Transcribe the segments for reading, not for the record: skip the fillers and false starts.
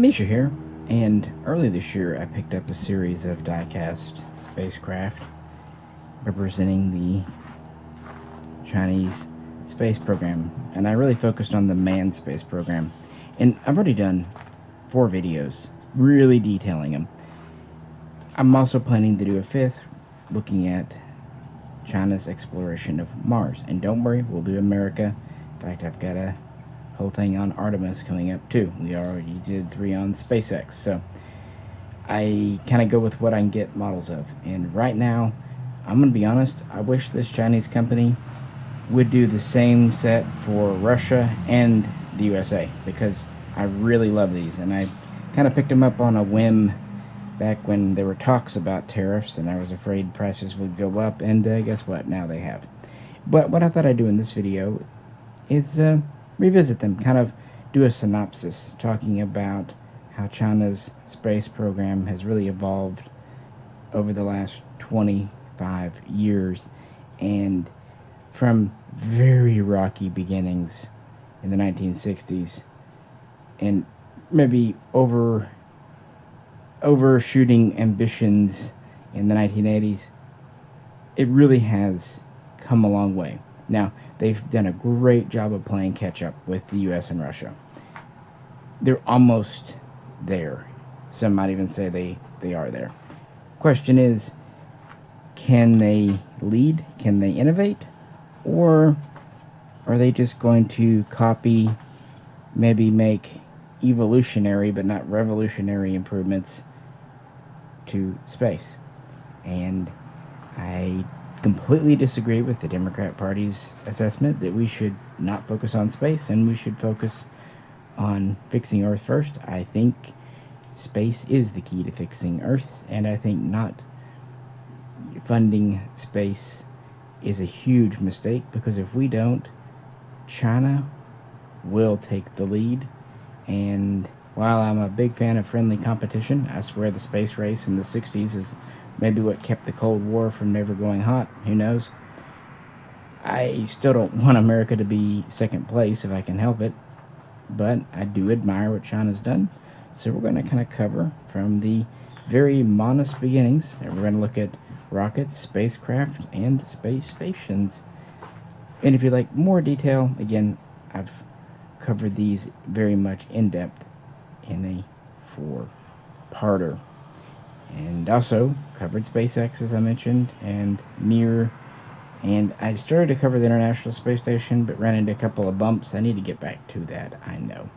Misha here, and early this year I picked up a series of die-cast spacecraft representing the Chinese space program, and I really focused on the manned space program. And I've already done 4 videos really detailing them. I'm also planning to do a 5th looking at China's exploration of Mars. And don't worry, we'll do America. In fact, I've got a whole thing on Artemis coming up too. We already did 3 on SpaceX, so I kind of go with what I can get models of. And right now, I'm gonna be honest, I wish this Chinese company would do the same set for Russia and the USA, because I really love these, and I kind of picked them up on a whim back when there were talks about tariffs and I was afraid prices would go up, and guess what, now they have. But what I thought I'd do in this video is revisit them, kind of do a synopsis talking about how China's space program has really evolved over the last 25 years, and from very rocky beginnings in the 1960s and maybe overshooting ambitions in the 1980s, it really has come a long way. Now, they've done a great job of playing catch-up with the US and Russia. They're almost there. Some might even say they are there. Question is, can they lead? Can they innovate? Or are they just going to copy, maybe make evolutionary but not revolutionary improvements to space? And I completely disagree with the Democrat Party's assessment that we should not focus on space and we should focus on fixing Earth first. I think space is the key to fixing Earth, and I think not funding space is a huge mistake, because if we don't, China will take the lead. And while I'm a big fan of friendly competition, I swear the space race in the 60s is maybe what kept the Cold War from never going hot. Who knows? I still don't want America to be second place if I can help it, but I do admire what China's done. So we're going to kind of cover from the very modest beginnings, and we're going to look at rockets, spacecraft, and space stations. And if you like more detail, again, I've covered these very much in depth in a 4-parter. And also covered SpaceX, as I mentioned, and Mir. And I started to cover the International Space Station, but ran into a couple of bumps. I need to get back to that, I know.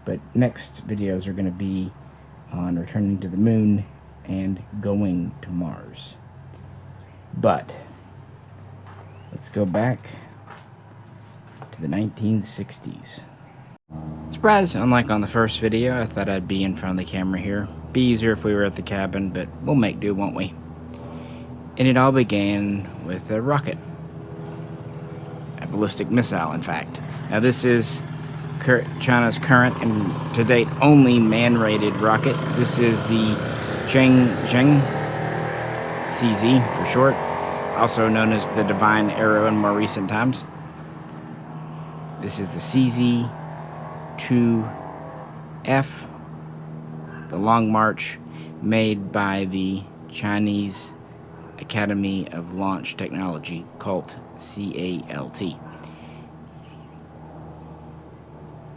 But next videos are going to be on returning to the moon and going to Mars. But let's go back to the 1960s. Surprise! Unlike on the first video, I thought I'd be in front of the camera here. Be easier if we were at the cabin, but we'll make do, won't we? And it all began with a rocket. A ballistic missile, in fact. Now this is China's current and to date only man-rated rocket. This is the Tiangong, CZ for short, also known as the Divine Arrow in more recent times. This is the CZ-2F, the Long March, made by the Chinese Academy of Launch Technology, CALT, C-A-L-T.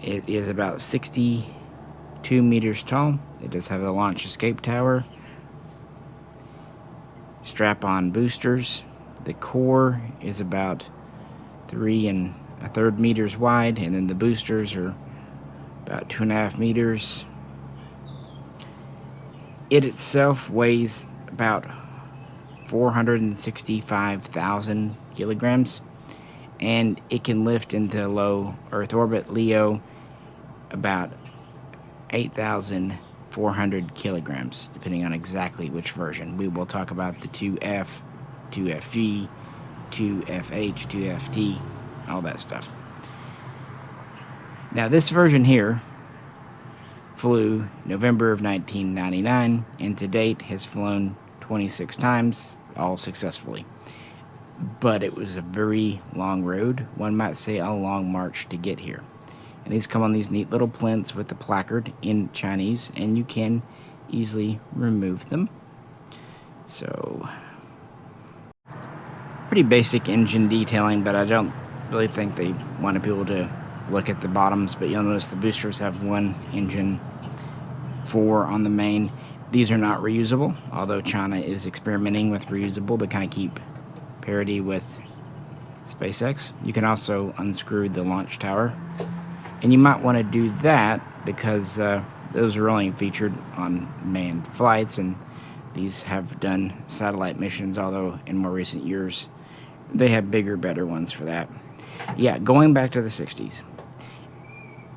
It is about 62 meters tall. It does have a launch escape tower, strap-on boosters. The core is about 3 1/3 meters wide, and then the boosters are about 2.5 meters. It itself weighs about 465,000 kilograms, and it can lift into low Earth orbit, LEO, about 8,400 kilograms, depending on exactly which version. We will talk about the 2F, 2FG, 2FH, 2FT, all that stuff. Now this version here flew November of 1999, and to date has flown 26 times, all successfully. But it was a very long road, one might say a long march to get here. And these come on these neat little plinths with the placard in Chinese, and you can easily remove them. So, pretty basic engine detailing, but I don't really think they wanted people to look at the bottoms. But you'll notice the boosters have one engine, 4 on the main. These are not reusable, although China is experimenting with reusable to kind of keep parity with SpaceX. You can also unscrew the launch tower, and you might want to do that because those are only featured on manned flights, and these have done satellite missions, although in more recent years they have bigger, better ones for that. Yeah, going back to the 60s.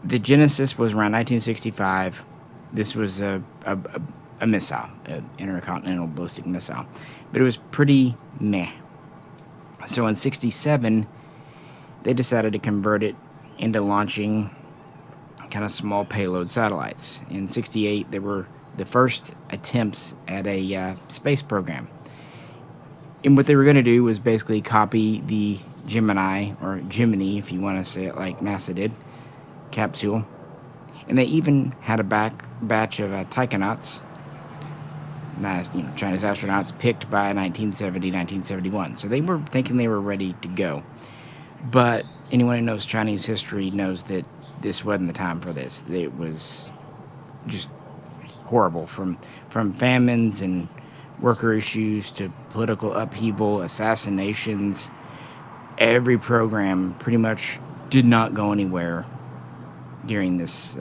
The Genesis was around 1965. This was a missile, an intercontinental ballistic missile, but it was pretty meh. So in 67, they decided to convert it into launching kind of small payload satellites. In 68, there were the first attempts at a space program. And what they were going to do was basically copy the Gemini, or Gemini if you want to say it like NASA did, capsule. And they even had a batch of taikonauts, Chinese astronauts, picked by 1970, 1971. So they were thinking they were ready to go. But anyone who knows Chinese history knows that this wasn't the time for this. It was just horrible, from famines and worker issues to political upheaval, assassinations. Every program pretty much did not go anywhere during this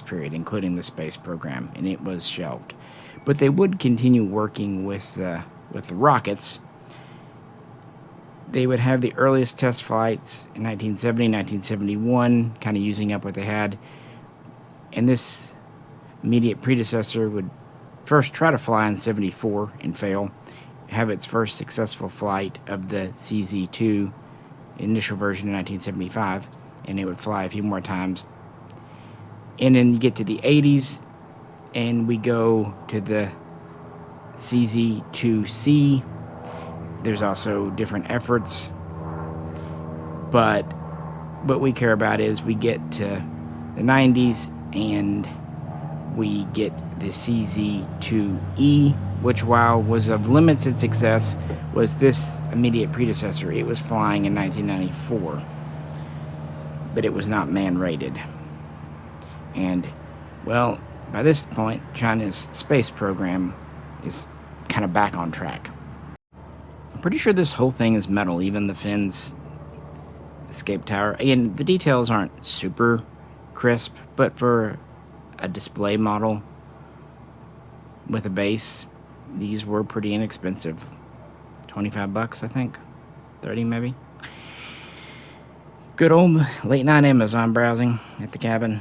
period, including the space program, and it was shelved. But they would continue working with the rockets. They would have the earliest test flights in 1970, 1971, kind of using up what they had. And this immediate predecessor would first try to fly in 74 and fail, have its first successful flight of the CZ-2 initial version in 1975, and it would fly a few more times. And then you get to the 80s, and we go to the CZ-2C. There's also different efforts, but what we care about is we get to the 90s, and we get the CZ-2E, which, while was of limited success, was this immediate predecessor. It was flying in 1994, but it was not man-rated. And, well, by this point, China's space program is kind of back on track. I'm pretty sure this whole thing is metal, even the fins, escape tower. Again, the details aren't super crisp, but for a display model with a base, these were pretty inexpensive. $25, I think. 30 maybe. Good old late night Amazon browsing at the cabin.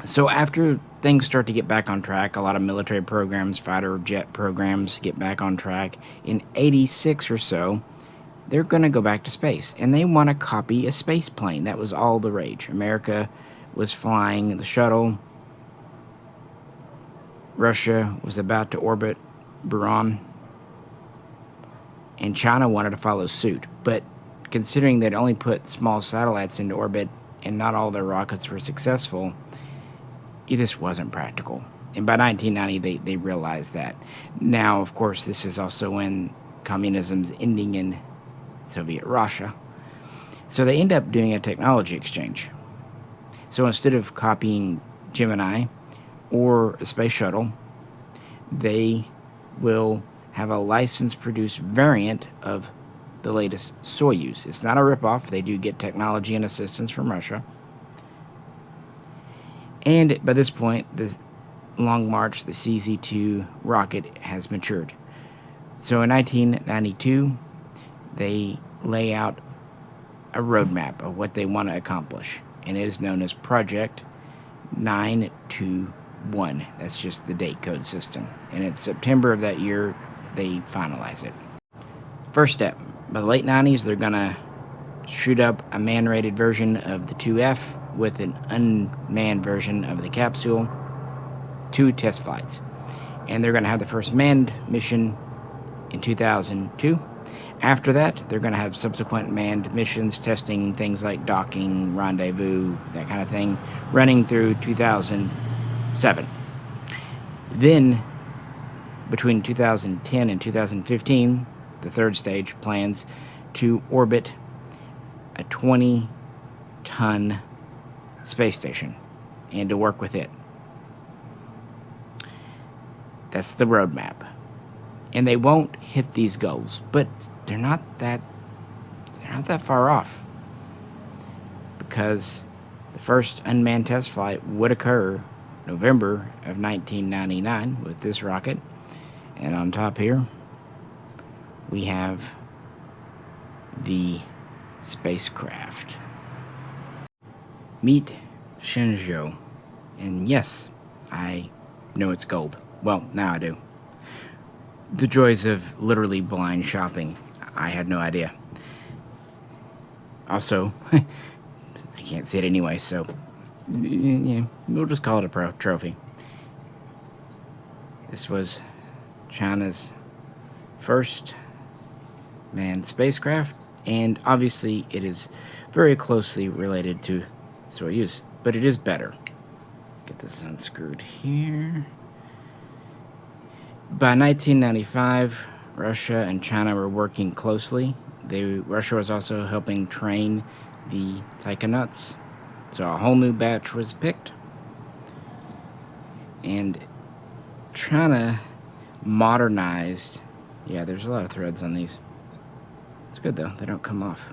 So after things start to get back on track, a lot of military programs, fighter jet programs get back on track. In 86 or so, they're going to go back to space, and they want to copy a space plane. That was all the rage. America was flying the shuttle. Russia was about to orbit Buran, and China wanted to follow suit. But considering they'd only put small satellites into orbit and not all their rockets were successful, this wasn't practical. And by 1990, they realized that. Now, of course, this is also when communism's ending in Soviet Russia. So they end up doing a technology exchange. So instead of copying Gemini or a space shuttle, they will have a license-produced variant of the latest Soyuz. It's not a ripoff. They do get technology and assistance from Russia. And by this point, the Long March, the CZ-2 rocket, has matured. So in 1992, they lay out a roadmap of what they want to accomplish, and it is known as Project 921. That's just the date code system. And in September of that year, they finalize it. First step, by the late 90s, they're going to shoot up a man-rated version of the 2F with an unmanned version of the capsule, 2 test flights. And they're going to have the first manned mission in 2002. After that, they're going to have subsequent manned missions testing things like docking, rendezvous, that kind of thing, running through 2007. Then, between 2010 and 2015, the third stage plans to orbit a 20-ton space station and to work with it. That's the roadmap. And they won't hit these goals, but they're not that far off, because the first unmanned test flight would occur November of 1999 with this rocket. And on top here, we have the spacecraft. Meet Shenzhou. And yes, I know it's gold. Well, now I do. The joys of literally blind shopping. I had no idea. Also, I can't see it anyway, so yeah, we'll just call it a trophy. This was China's first manned spacecraft, and obviously it is very closely related to Soyuz, but it is better. Get this unscrewed here. By 1995, Russia and China were working closely. Russia was also helping train the taikonauts, so a whole new batch was picked. And China modernized. Yeah, there's a lot of threads on these. It's good though, they don't come off.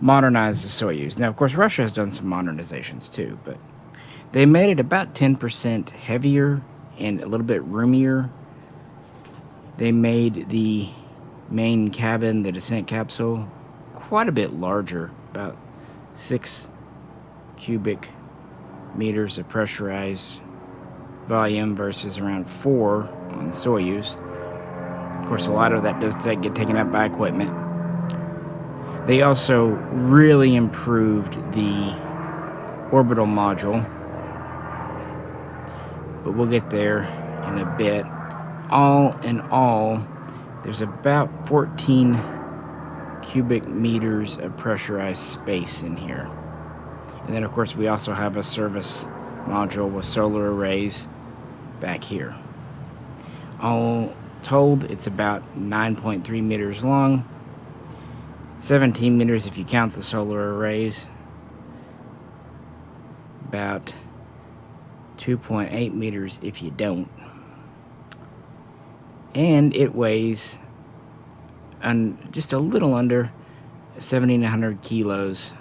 Modernized the Soyuz. Now, of course, Russia has done some modernizations too, but they made it about 10% heavier and a little bit roomier. They made the main cabin, the descent capsule, quite a bit larger, about 6 cubic meters of pressurized volume versus around 4 on Soyuz. Of course, a lot of that does get taken up by equipment. They also really improved the orbital module, but we'll get there in a bit. All in all, there's about 14 cubic meters of pressurized space in here. And then, of course, we also have a service module with solar arrays back here. All told, it's about 9.3 meters long, 17 meters if you count the solar arrays, about 2.8 meters if you don't. And it weighs just a little under 1,700 kilos.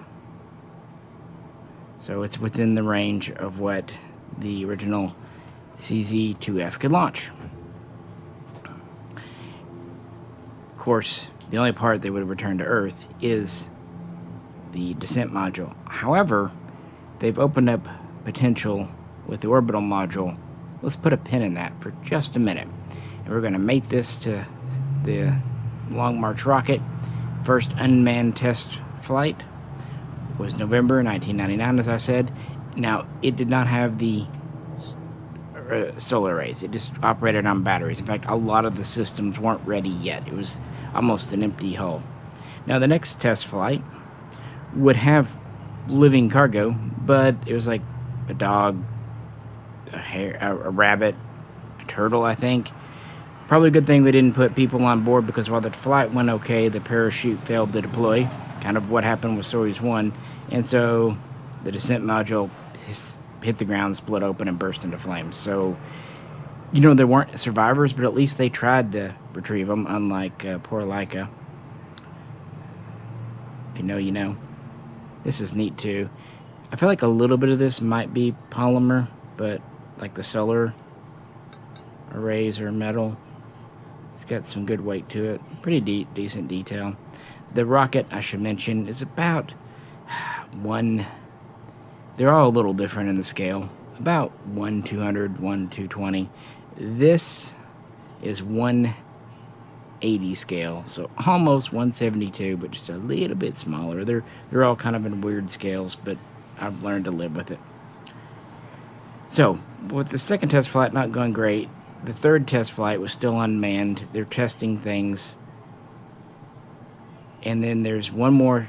So it's within the range of what the original CZ-2F could launch. Of course, the only part they would return to Earth is the descent module. However, they've opened up potential with the orbital module. Let's put a pin in that for just a minute. And we're going to mate this to the Long March rocket. First unmanned test flight was November 1999, as I said. Now, it did not have the solar arrays. It just operated on batteries. In fact, a lot of the systems weren't ready yet. It was almost an empty hull. Now, the next test flight would have living cargo, but it was like a dog, a rabbit, a turtle, I think. Probably a good thing we didn't put people on board, because while the flight went okay, the parachute failed to deploy, kind of what happened with Soyuz 1, and so the descent module hit the ground, split open, and burst into flames. So, you know, there weren't survivors, but at least they tried to retrieve them, unlike poor Laika. If you know, you know. This is neat, too. I feel like a little bit of this might be polymer, but like the solar arrays are metal. It's got some good weight to it. Pretty decent detail. The rocket, I should mention, is about they're all a little different in the scale. About 1/200, 1/220. This is 1/80 scale, so almost 1/72, but just a little bit smaller. They're all kind of in weird scales, but I've learned to live with it. So, with the second test flight not going great, the third test flight was still unmanned. They're testing things And then there's one more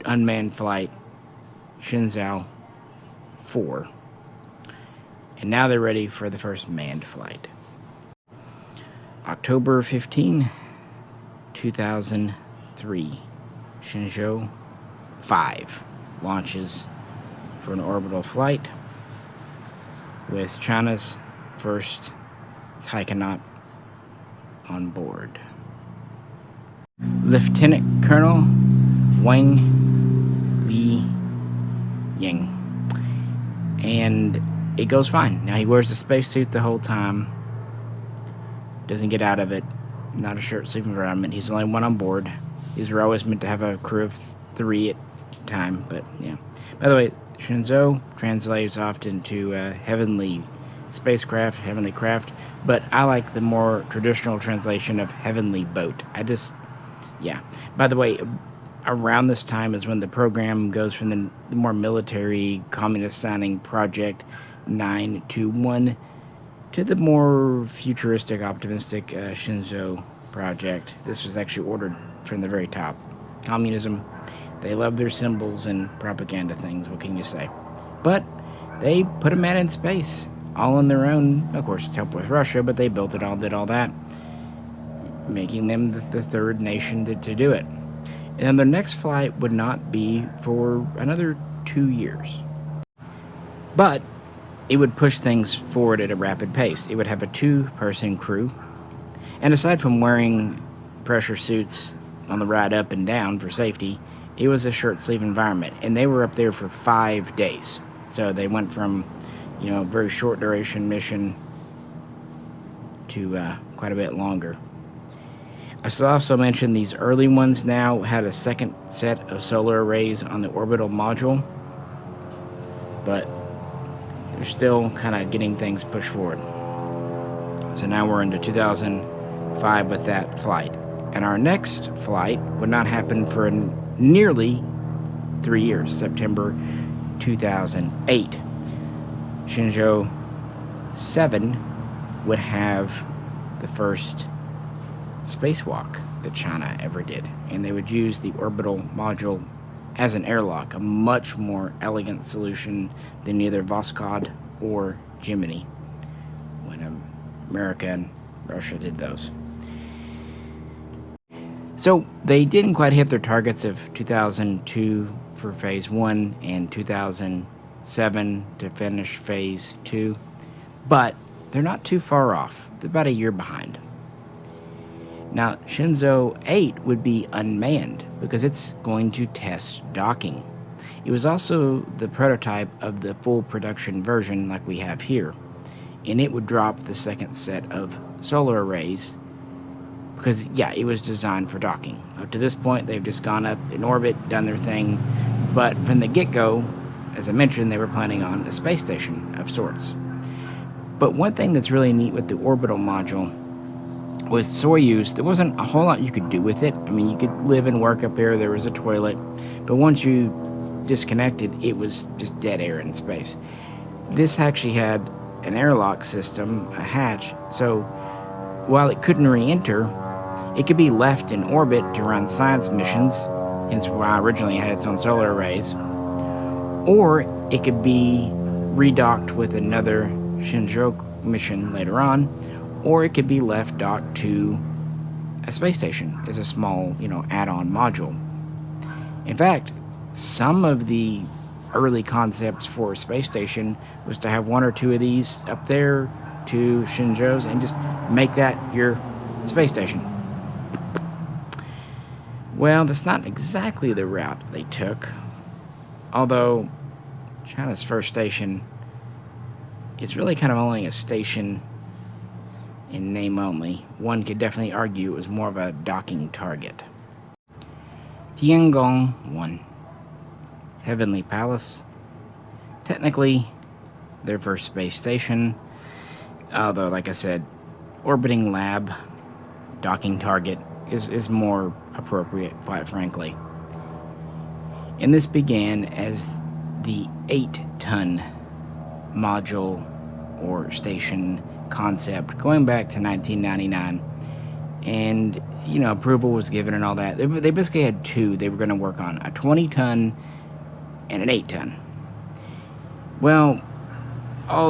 unmanned flight, Shenzhou 4. And now they're ready for the first manned flight. October 15, 2003, Shenzhou 5 launches for an orbital flight with China's first taikonaut on board. Lieutenant Colonel Wang Li Ying. And it goes fine. Now, he wears the spacesuit the whole time. Doesn't get out of it. Not a short-sleeve environment. He's the only one on board. These were always meant to have a crew of 3 at a time, but yeah. By the way, Shenzhou translates often to heavenly spacecraft, heavenly craft, but I like the more traditional translation of heavenly boat. Yeah. By the way, around this time is when the program goes from the more military, communist-sounding Project 921 to the more futuristic, optimistic Shenzhou project. This was actually ordered from the very top. Communism, they love their symbols and propaganda things, what can you say? But they put a man in space, all on their own, of course, to help with Russia, but they built it all, did all that, making them the third nation to do it. And then their next flight would not be for another 2 years. But it would push things forward at a rapid pace. It would have a 2-person crew. And aside from wearing pressure suits on the ride up and down for safety, it was a short-sleeve environment. And they were up there for 5 days. So they went from, very short duration mission to quite a bit longer. I should also mention these early ones now had a second set of solar arrays on the orbital module. But they're still kind of getting things pushed forward. So now we're into 2005 with that flight. And our next flight would not happen for nearly 3 years, September 2008. Shenzhou 7 would have the first spacewalk that China ever did. And they would use the orbital module as an airlock, a much more elegant solution than either Voskhod or Gemini when America and Russia did those. So they didn't quite hit their targets of 2002 for Phase 1 and 2007 to finish Phase 2, but they're not too far off. They're about a year behind. Now, Shenzhou 8 would be unmanned because it's going to test docking. It was also the prototype of the full production version like we have here, and it would drop the second set of solar arrays because, it was designed for docking. Up to this point, they've just gone up in orbit, done their thing, but from the get-go, as I mentioned, they were planning on a space station of sorts. But one thing that's really neat with the orbital module with Soyuz, there wasn't a whole lot you could do with it. I mean, you could live and work up there was a toilet, but once you disconnected, it was just dead air in space. This actually had an airlock system, a hatch, so while it couldn't re-enter, it could be left in orbit to run science missions, hence why originally it had its own solar arrays, or it could be redocked with another Shenzhou mission later on, or it could be left docked to a space station as a small, add-on module. In fact, some of the early concepts for a space station was to have 1 or 2 of these up there to Shenzhou's and just make that your space station. Well, that's not exactly the route they took, although China's first station, it's really kind of only a station in name only. One could definitely argue it was more of a docking target. Tiangong 1, Heavenly Palace. Technically, their first space station, although, like I said, orbiting lab, docking target is more appropriate, quite frankly. And this began as the 8-ton module or station concept going back to 1999, and approval was given and all that. They basically had two they were going to work on, a 20-ton and an 8-ton. Well,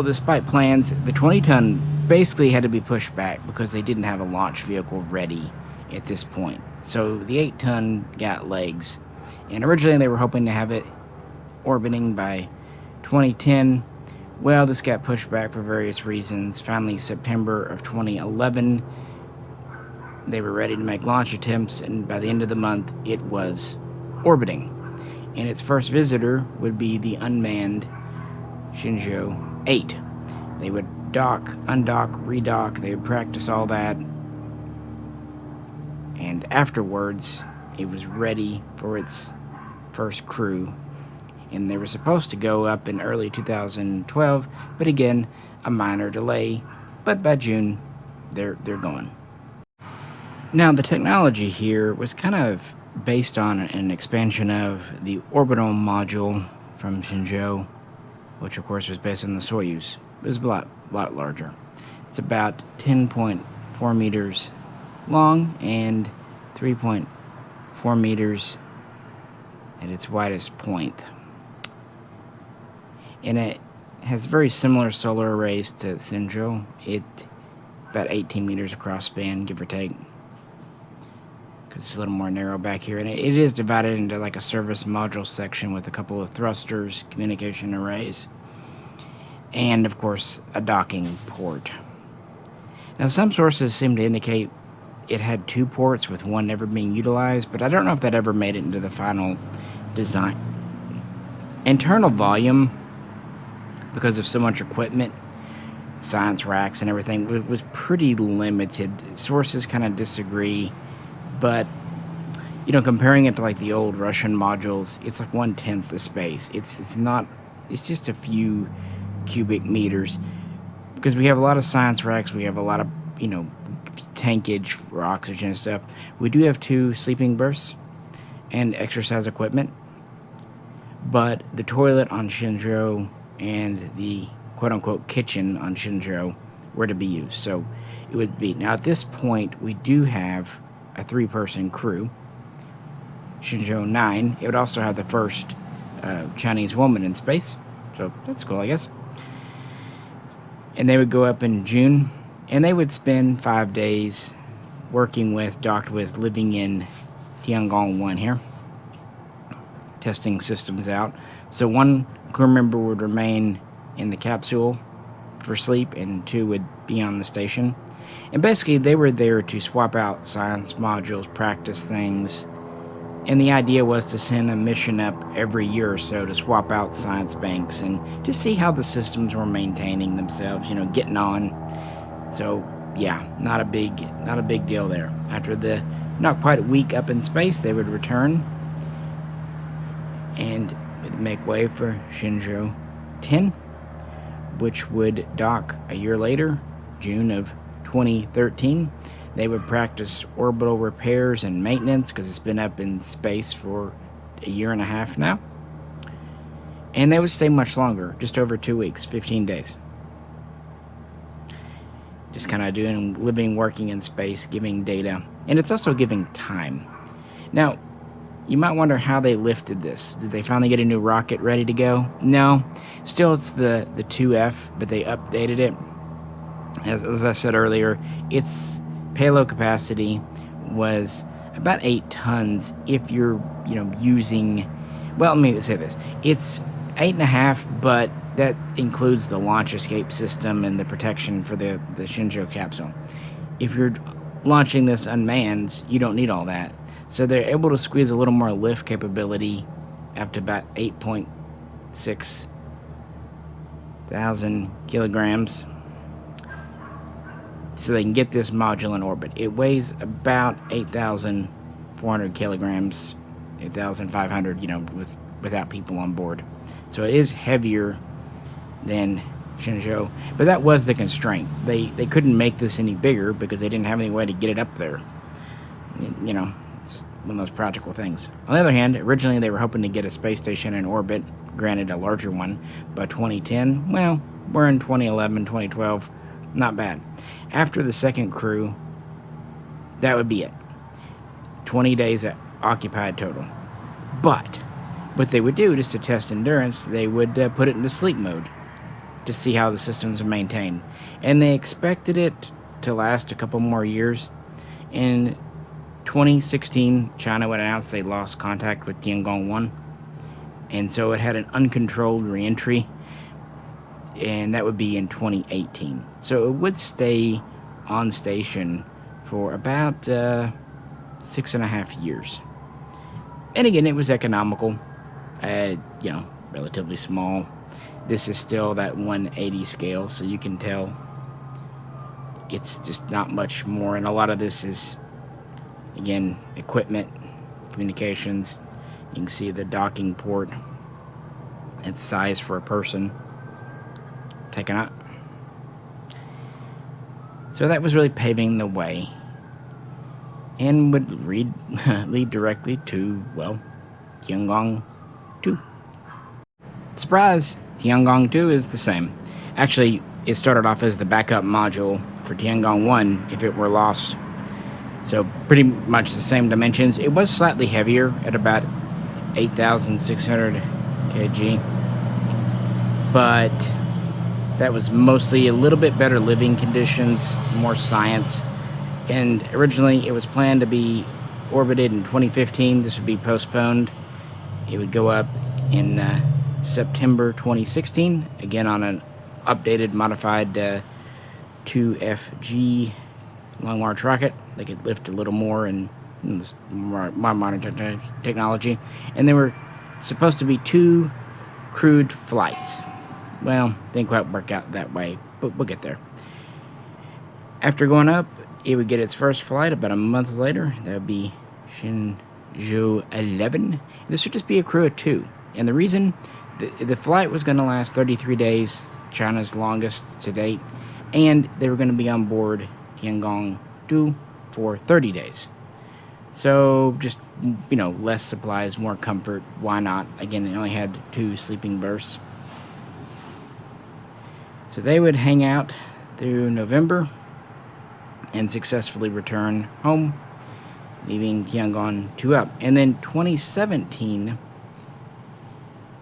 despite plans, the 20-ton basically had to be pushed back because they didn't have a launch vehicle ready at this point. So the 8-ton got legs. And originally they were hoping to have it orbiting by 2010. Well, this got pushed back for various reasons. Finally, September of 2011, they were ready to make launch attempts, and by the end of the month, it was orbiting. And its first visitor would be the unmanned Shenzhou 8. They would dock, undock, redock, they would practice all that, and afterwards, it was ready for its first crew. And they were supposed to go up in early 2012, but again, a minor delay. But by June, they're going. Now, the technology here was kind of based on an expansion of the orbital module from Shenzhou, which of course was based on the Soyuz. It was a lot larger. It's about 10.4 meters long and 3.4 meters at its widest point. And it has very similar solar arrays to Shenzhou. It about 18 meters across span, give or take, because it's a little more narrow back here. And it is divided into like a service module section with a couple of thrusters, communication arrays, and of course a docking port. Now, some sources seem to indicate it had 2 ports with one never being utilized, but I don't know if that ever made it into the final design. Internal volume, because of so much equipment, science racks and everything, was pretty limited. Sources kind of disagree, but comparing it to like the old Russian modules, it's like 1/10 the space. It's just a few cubic meters, because we have a lot of science racks, we have a lot of tankage for oxygen and stuff. We do have 2 sleeping berths and exercise equipment, but the toilet on Shenzhou and the quote-unquote kitchen on Shenzhou were to be used. So it would be, now at this point, we do have a 3-person crew, Shenzhou 9. It would also have the first Chinese woman in space, so that's cool, I guess. And they would go up in June, and they would spend 5 days docked with, living in Tiangong 1 here, testing systems out. So 1 crew member would remain in the capsule for sleep, and 2 would be on the station. And basically, they were there to swap out science modules, practice things, and the idea was to send a mission up every year or so to swap out science banks and to see how the systems were maintaining themselves, getting on. So yeah, not a big deal there. After the not quite a week up in space, they would return and make way for Shenzhou 10, which would dock a year later, June of 2013. They would practice orbital repairs and maintenance because it's been up in space for a year and a half now. And they would stay much longer, just over 2 weeks, 15 days. Just kind of living, working in space, giving data. And it's also giving time. Now, you might wonder how they lifted this. Did they finally get a new rocket ready to go? No. Still, it's the 2F, but they updated it. As I said earlier, its payload capacity was about 8 tons if you're, using... Well, let me say this. It's 8.5, but that includes the launch escape system and the protection for the Shenzhou capsule. If you're launching this unmanned, you don't need all that. So they're able to squeeze a little more lift capability up to about 8.6 thousand kilograms, so they can get this module in orbit. It weighs about 8,400 kilograms, 8,500, without people on board. So it is heavier than Shenzhou, but that was the constraint. They couldn't make this any bigger because they didn't have any way to get it up there. It's one of those practical things. On the other hand, originally they were hoping to get a space station in orbit, granted a larger one, by 2010. Well, we're in 2011, 2012. Not bad. After the second crew, that would be it. 20 days occupied total. But what they would do, just to test endurance, they would put it into sleep mode to see how the systems are maintained. And they expected it to last a couple more years. In 2016, China would announce they lost contact with Tiangong 1. And so it had an uncontrolled reentry. And that would be in 2018. So it would stay on station for about 6.5 years. And again, it was economical, relatively small. This is still that 180 scale, so you can tell it's just not much more. And a lot of this is, again, equipment, communications. You can see the docking port. It's size for a person taken up. So that was really paving the way, and would lead directly to, well, Tiangong 2. Surprise! Tiangong 2 is the same. Actually, it started off as the backup module for Tiangong 1 if it were lost. So pretty much the same dimensions. It was slightly heavier at about 8,600 kg. But that was mostly a little bit better living conditions, more science. And originally it was planned to be orbited in 2015. This would be postponed. It would go up in September 2016, again on an updated, modified 2FG Long March rocket. They could lift a little more and more modern technology. And there were supposed to be 2 crewed flights. Well, didn't quite work out that way, but we'll get there. After going up, it would get its first flight about a month later. That would be Shenzhou 11. This would just be a crew of 2. And the reason, the flight was going to last 33 days, China's longest to date, and they were going to be on board Tiangong 2 for 30 days. So just, less supplies, more comfort. Why not? Again, it only had 2 sleeping berths. So they would hang out through November and successfully return home, leaving Tiangong 2 up. And then 2017,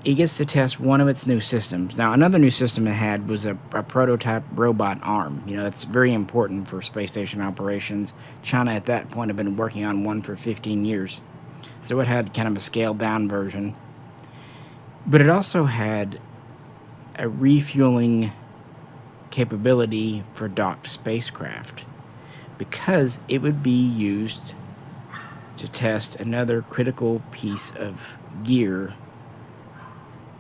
it gets to test one of its new systems. Now, another new system it had was a prototype robot arm. That's very important for space station operations. China at that point had been working on one for 15 years. So it had kind of a scaled-down version. But it also had a refueling capability for docked spacecraft, because it would be used to test another critical piece of gear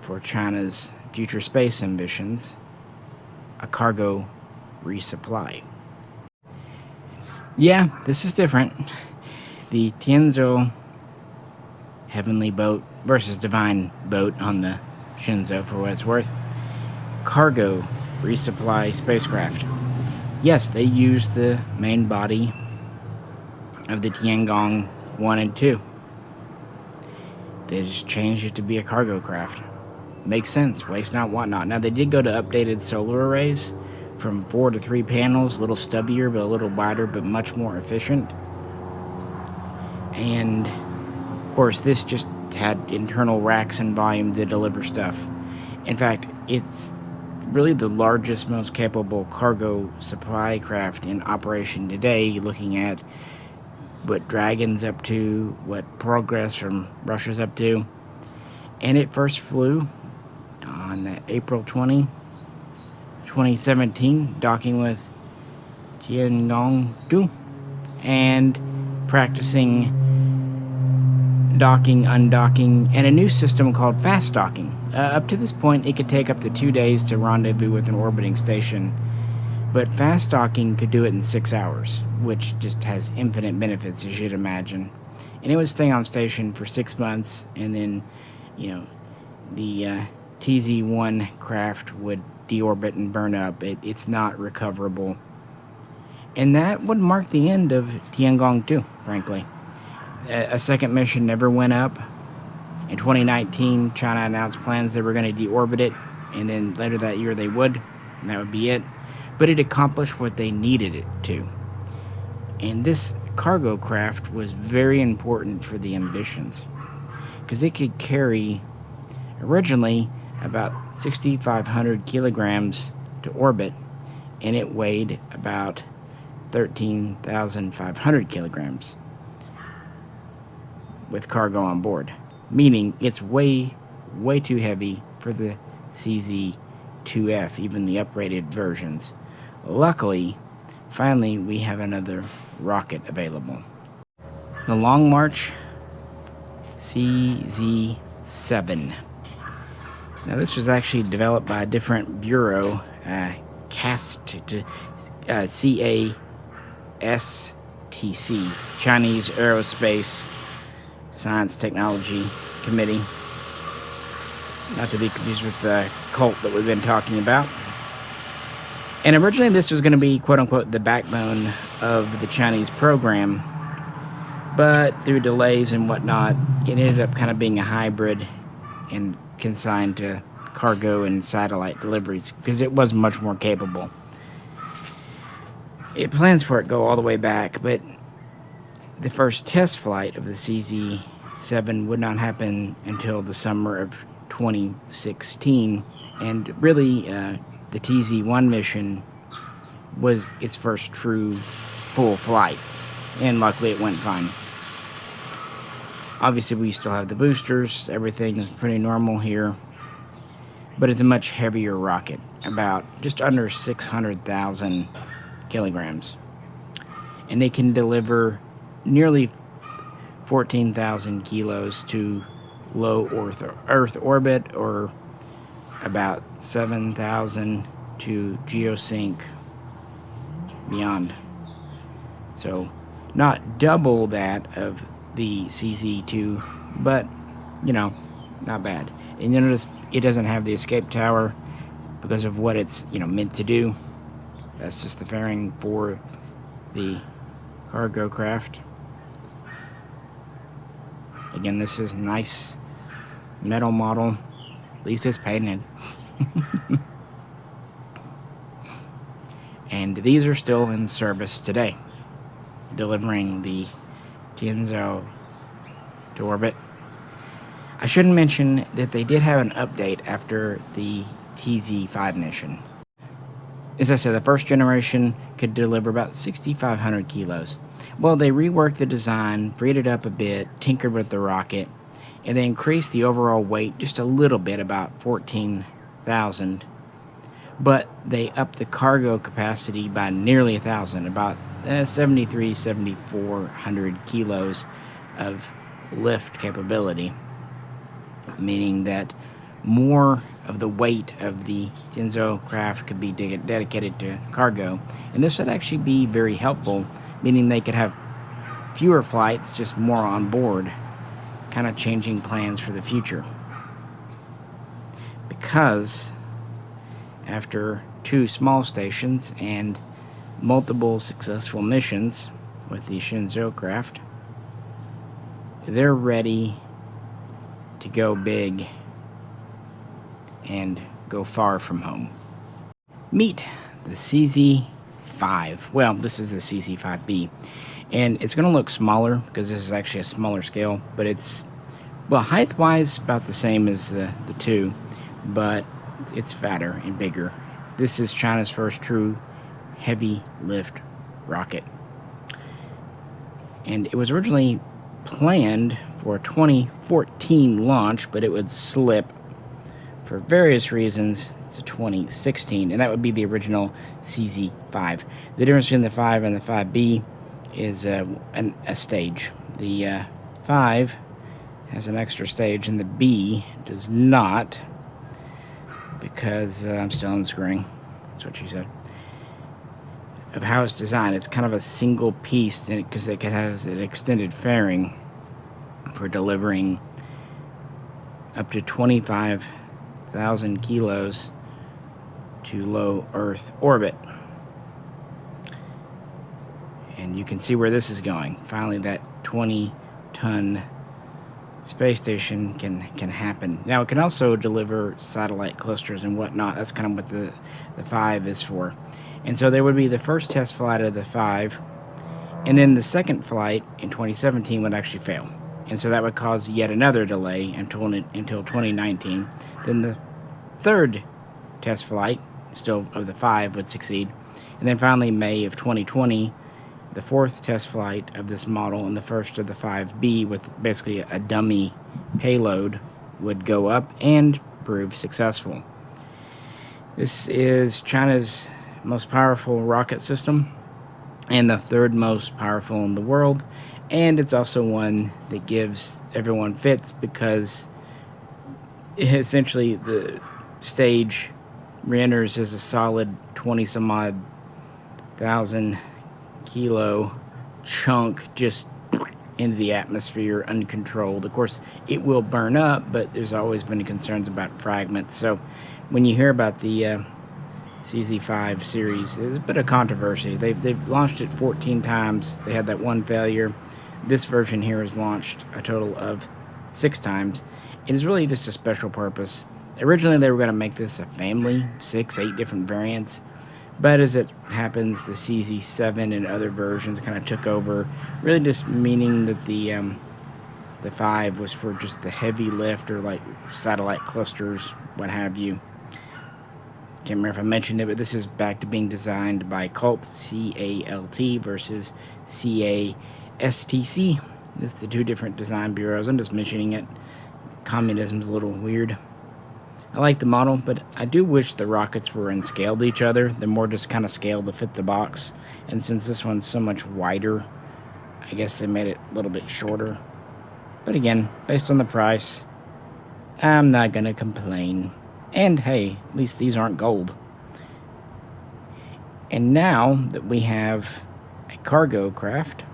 for China's future space ambitions, a cargo resupply. Yeah, this is different. The Tianzhou heavenly boat versus divine boat on the Shenzhou, for what it's worth. Cargo resupply spacecraft. Yes, they used the main body of the Tiangong 1 and 2. They just changed it to be a cargo craft. Makes sense. Waste not, want not. Now, they did go to updated solar arrays from 4 to 3 panels, a little stubbier, but a little wider, but much more efficient. And, of course, this just had internal racks and volume to deliver stuff. In fact, it's really the largest, most capable cargo supply craft in operation today, looking at what Dragon's up to, what Progress from Russia's up to. And it first flew on April 20, 2017, docking with Tiangong 2 and practicing docking, undocking, and a new system called fast docking. Up to this point, it could take up to 2 days to rendezvous with an orbiting station, but fast docking could do it in 6 hours, which just has infinite benefits, as you'd imagine. And it would stay on station for 6 months, and then, the TZ-1 craft would deorbit and burn up. It's not recoverable. And that would mark the end of Tiangong 2, frankly. A second mission never went up. In 2019, China announced plans they were going to deorbit it, and then later that year they would, and that would be it. But it accomplished what they needed it to. And this cargo craft was very important for the ambitions, because it could carry originally about 6,500 kilograms to orbit, and it weighed about 13,500 kilograms with cargo on board, meaning it's way too heavy for the CZ-2F, even the uprated versions. Luckily, finally we have another rocket available. The Long March CZ-7. Now this was actually developed by a different bureau, CASTC, Chinese Aerospace Science Technology Committee. Not to be confused with the cult that we've been talking about. And originally this was going to be, quote-unquote, the backbone of the Chinese program. But through delays and whatnot, it ended up kind of being a hybrid and consigned to cargo and satellite deliveries because it was much more capable. It plans for it go all the way back, but the first test flight of the CZ-7 would not happen until the summer of 2016, and really the TZ-1 mission was its first true full flight, and luckily it went fine. Obviously we still have the boosters, everything is pretty normal here, but it's a much heavier rocket, about just under 600,000 kilograms, and they can deliver nearly 14,000 kilos to low Earth orbit, or about 7,000 to geosync beyond. So not double that of the CZ-2, but you know, not bad. And you notice it doesn't have the escape tower because of what it's, you know, meant to do. That's just the fairing for the cargo craft. Again, this is nice metal model. At least it's painted. And these are still in service today, delivering the Tiangong to orbit. I shouldn't mention that they did have an update after the TZ-5 mission. As I said, the first generation could deliver about 6,500 kilos. Well, they reworked the design, freed it up a bit, tinkered with the rocket, and they increased the overall weight just a little bit, about 14,000. But they upped the cargo capacity by nearly 1,000, about 7,400 kilos of lift capability, meaning that more of the weight of the Shenzhou craft could be dedicated to cargo. And this would actually be very helpful, meaning they could have fewer flights, just more on board, kind of changing plans for the future. Because after 2 small stations and multiple successful missions with the Shenzhou craft, they're ready to go big and go far from home. Meet the CZ-5. Well, this is the CZ-5B, and it's going to look smaller because this is actually a smaller scale, but it's, well, height-wise about the same as the 2, but it's fatter and bigger. This is China's first true heavy lift rocket, and it was originally planned for a 2014 launch, but it would slip for various reasons to 2016, and that would be the original CZ-5. The difference between the 5 and the 5B is a stage. The 5 has an extra stage, and the B does not, because I'm still unscrewing. That's what she said. Of how it's designed, it's kind of a single piece, because it has an extended fairing for delivering up to 25,000 kilos to low Earth orbit. And you can see where this is going. Finally, that 20-ton space station can happen. Now, it can also deliver satellite clusters and whatnot. That's kind of what the 5 is for. And so there would be the first test flight of the 5, And then the second flight in 2017 would actually fail. And so that would cause yet another delay until 2019. Then the third test flight, still of the 5, would succeed. And then finally, May of 2020, the fourth test flight of this model and the first of the 5B with basically a dummy payload would go up and prove successful. This is China's most powerful rocket system and the third most powerful in the world, and it's also one that gives everyone fits because essentially the stage re-enters as a solid 20 some odd thousand kilo chunk just into the atmosphere uncontrolled. Of course, it will burn up, but there's always been concerns about fragments. So when you hear about the CZ5 series, there's a bit of controversy. They've launched it 14 times. They had that one failure. This version here is launched a total of 6 times. It is really just a special purpose. Originally, they were going to make this a family, 6, 8 different variants. But as it happens, the CZ7 and other versions kind of took over, really just meaning that the 5 was for just the heavy lift or like satellite clusters, what have you. Can't remember if I mentioned it, but this is back to being designed by CALT, C-A-L-T, versus C-A-S-T-C. It's the 2 different design bureaus. I'm just mentioning it. Communism's a little weird. I like the model, but I do wish the rockets were in scale to each other. They're more just kind of scaled to fit the box. And since this one's so much wider, I guess they made it a little bit shorter. But again, based on the price, I'm not going to complain. And hey, at least these aren't gold. And now that we have a cargo craft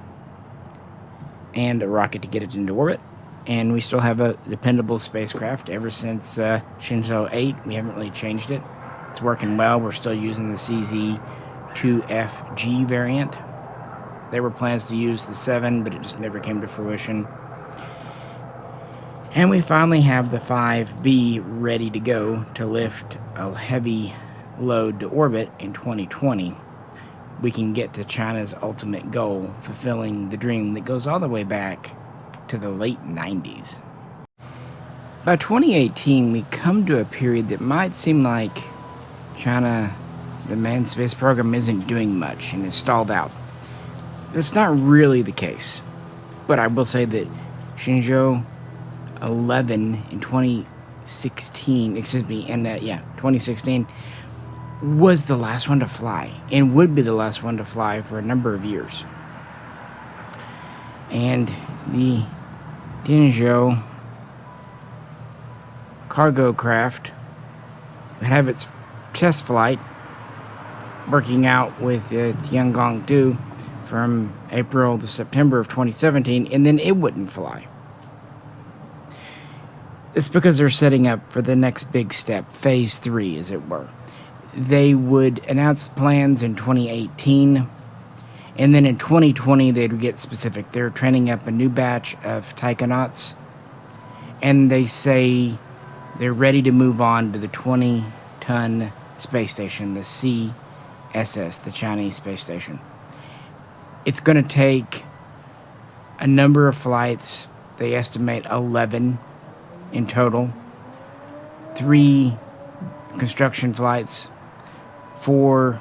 and a rocket to get it into orbit, and we still have a dependable spacecraft ever since Shenzhou 8, we haven't really changed it. It's working well. We're still using the CZ2FG variant. There were plans to use the 7, but it just never came to fruition. And we finally have the 5B ready to go to lift a heavy load to orbit in 2020. We can get to China's ultimate goal, fulfilling the dream that goes all the way back to the late 90s. By 2018, we come to a period that might seem like China, the manned space program, isn't doing much and is stalled out. That's not really the case. But I will say that Shenzhou 11 in 2016, 2016, was the last one to fly, and would be the last one to fly for a number of years. And the Tiangong cargo craft would have its test flight working out with Tiangong 2 from April to September of 2017, and then it wouldn't fly. It's because they're setting up for the next big step, phase 3, as it were. They would announce plans in 2018, and then in 2020, they'd get specific. They're training up a new batch of taikonauts, and they say they're ready to move on to the 20-ton space station, the CSS, the Chinese space station. It's going to take a number of flights. They estimate 11 in total. 3 construction flights, 4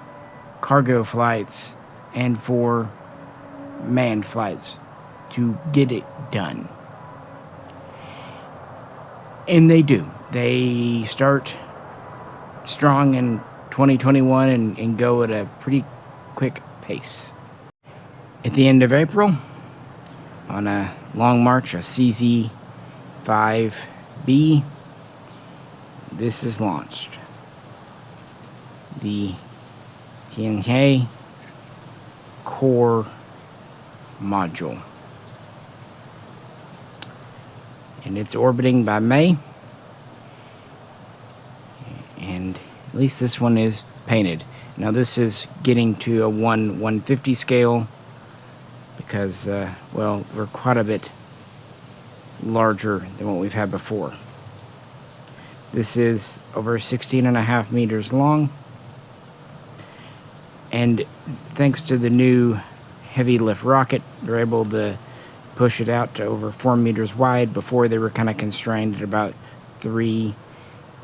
cargo flights, and 4 manned flights to get it done. And they do. They start strong in 2021 and go at a pretty quick pace. At the end of April, on a long march, a CZ5B, this is launched. The Tiangong core module. And it's orbiting by May. And at least this one is painted. Now this is getting to a 1/150 scale because, well, we're quite a bit larger than what we've had before. This is over 16.5 meters long. And thanks to the new heavy lift rocket. They're able to push it out to over 4 meters wide. Before, they were kind of constrained at about 3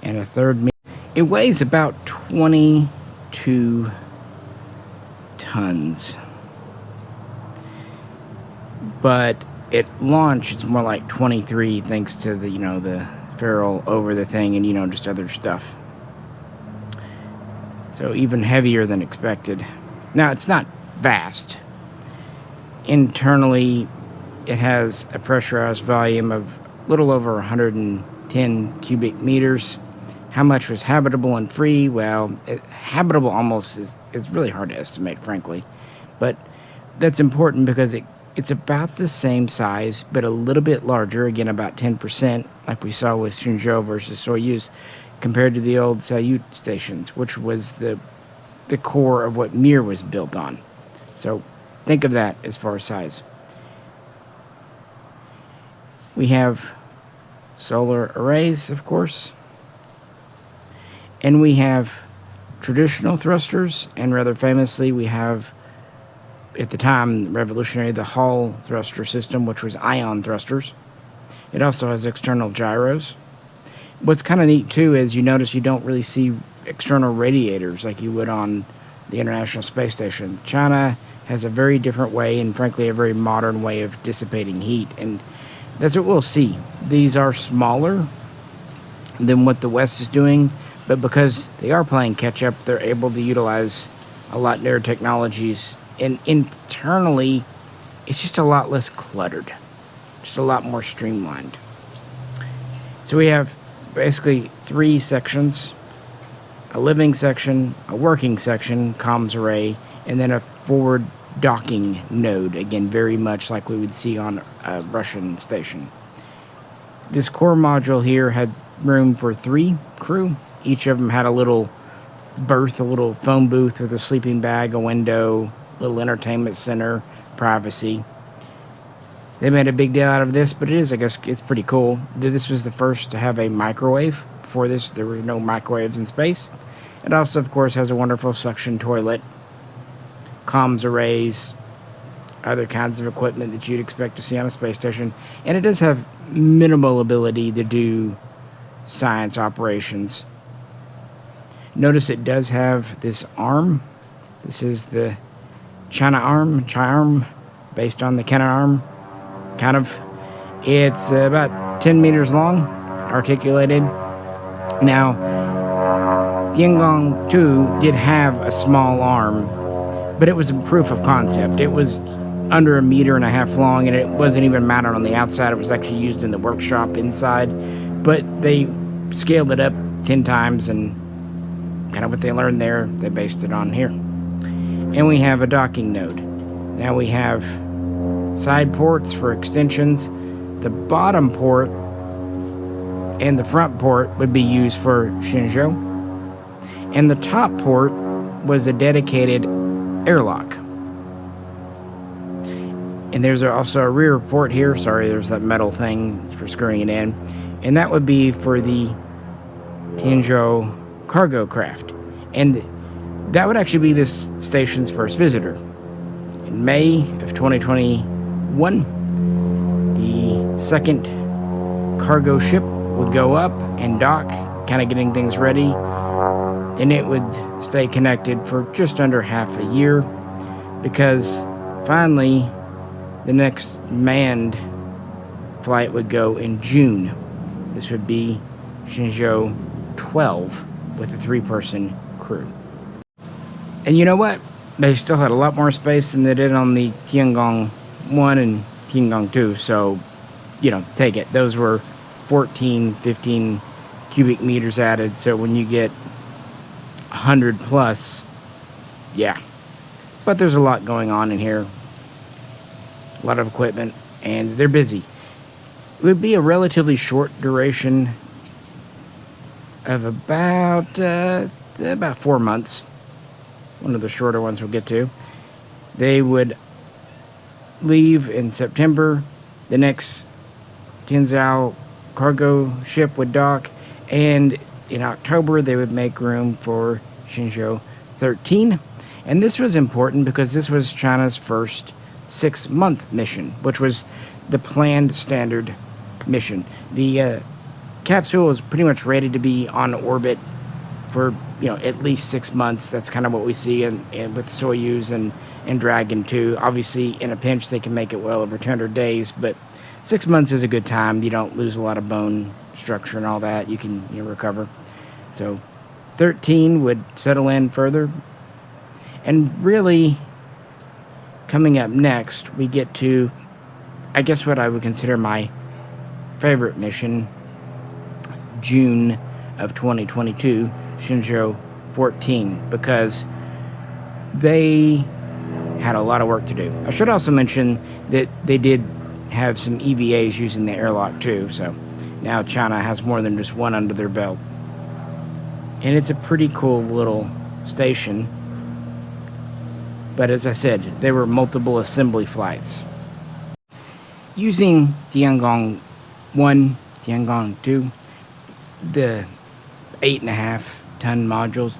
1/3 meters. It weighs about 22 tons. But at launch, it's more like 23 thanks to the, the ferrule over the thing and, just other stuff. So even heavier than expected. Now, it's not vast. Internally, it has a pressurized volume of a little over 110 cubic meters. How much was habitable and free? Well, habitable almost is really hard to estimate, frankly. But that's important because it's about the same size, but a little bit larger, again, about 10%, like we saw with Shenzhou versus Soyuz, compared to the old Salyut stations, which was the core of what Mir was built on. So think of that as far as size. We have solar arrays, of course, and we have traditional thrusters, and rather famously, we have, at the time, revolutionary, the Hall thruster system, which was ion thrusters. It also has external gyros. What's kind of neat, too, is you notice you don't really see external radiators like you would on the International Space Station. China has a very different way, and frankly, a very modern way of dissipating heat, and that's what we'll see. These are smaller than what the West is doing, but because they are playing catch-up, they're able to utilize a lot newer technologies, and internally, it's just a lot less cluttered, just a lot more streamlined. So we have basically 3 sections: a living section, a working section, comms array, and then a forward docking node, again, very much like we would see on a Russian station. This core module here had room for 3 crew. Each of them had a little berth, a little phone booth with a sleeping bag, a window, little entertainment center, privacy. They made a big deal out of this, but I guess it's pretty cool. This was the first to have a microwave. Before this, there were no microwaves in space. It also, of course, has a wonderful suction toilet, comms arrays, other kinds of equipment that you'd expect to see on a space station. And it does have minimal ability to do science operations. Notice it does have this arm. This is the China arm, based on the Canadarm, kind of. It's about 10 meters long, articulated. Now, Tiangong 2 did have a small arm, but it was a proof of concept. It was under 1.5 meters long, and it wasn't even mounted on the outside. It was actually used in the workshop inside, but they scaled it up 10 times, and kind of what they learned there, they based it on here. And we have a docking node. Now we have side ports for extensions. The bottom port and the front port would be used for Shenzhou. And the top port was a dedicated airlock. And there's also a rear port here. Sorry, there's that metal thing for screwing it in. And that would be for the Tiangong cargo craft. And that would actually be this station's first visitor. In May of 2021, the second cargo ship would go up and dock, kind of getting things ready, and it would stay connected for just under half a year, because finally the next manned flight would go in June. This would be Shenzhou 12 with a 3-person crew. And you know what? They still had a lot more space than they did on the Tiangong 1 and Tiangong 2, so, take it. Those were 14, 15 cubic meters added, so when you get 100 plus, yeah. But there's a lot going on in here. A lot of equipment, and they're busy. It would be a relatively short duration of about 4 months. One of the shorter ones we'll get to. They would leave in September. The next Tianzhou cargo ship would dock, and in October they would make room for Shenzhou 13. And this was important because this was China's first 6-month mission, which was the planned standard mission. The capsule was pretty much ready to be on orbit for at least 6 months. That's kind of what we see in with Soyuz and Dragon 2. Obviously, in a pinch, they can make it well over 200 days, but 6 months is a good time. You don't lose a lot of bone structure and all that. You can recover. So 13 would settle in further. And really, coming up next, we get to, I guess, what I would consider my favorite mission, June of 2022, Shenzhou 14, because they had a lot of work to do. I should also mention that they did have some EVAs using the airlock too, so now China has more than just one under their belt. And it's a pretty cool little station. But as I said, there were multiple assembly flights. Using Tiangong 1, Tiangong 2, the 8.5-ton modules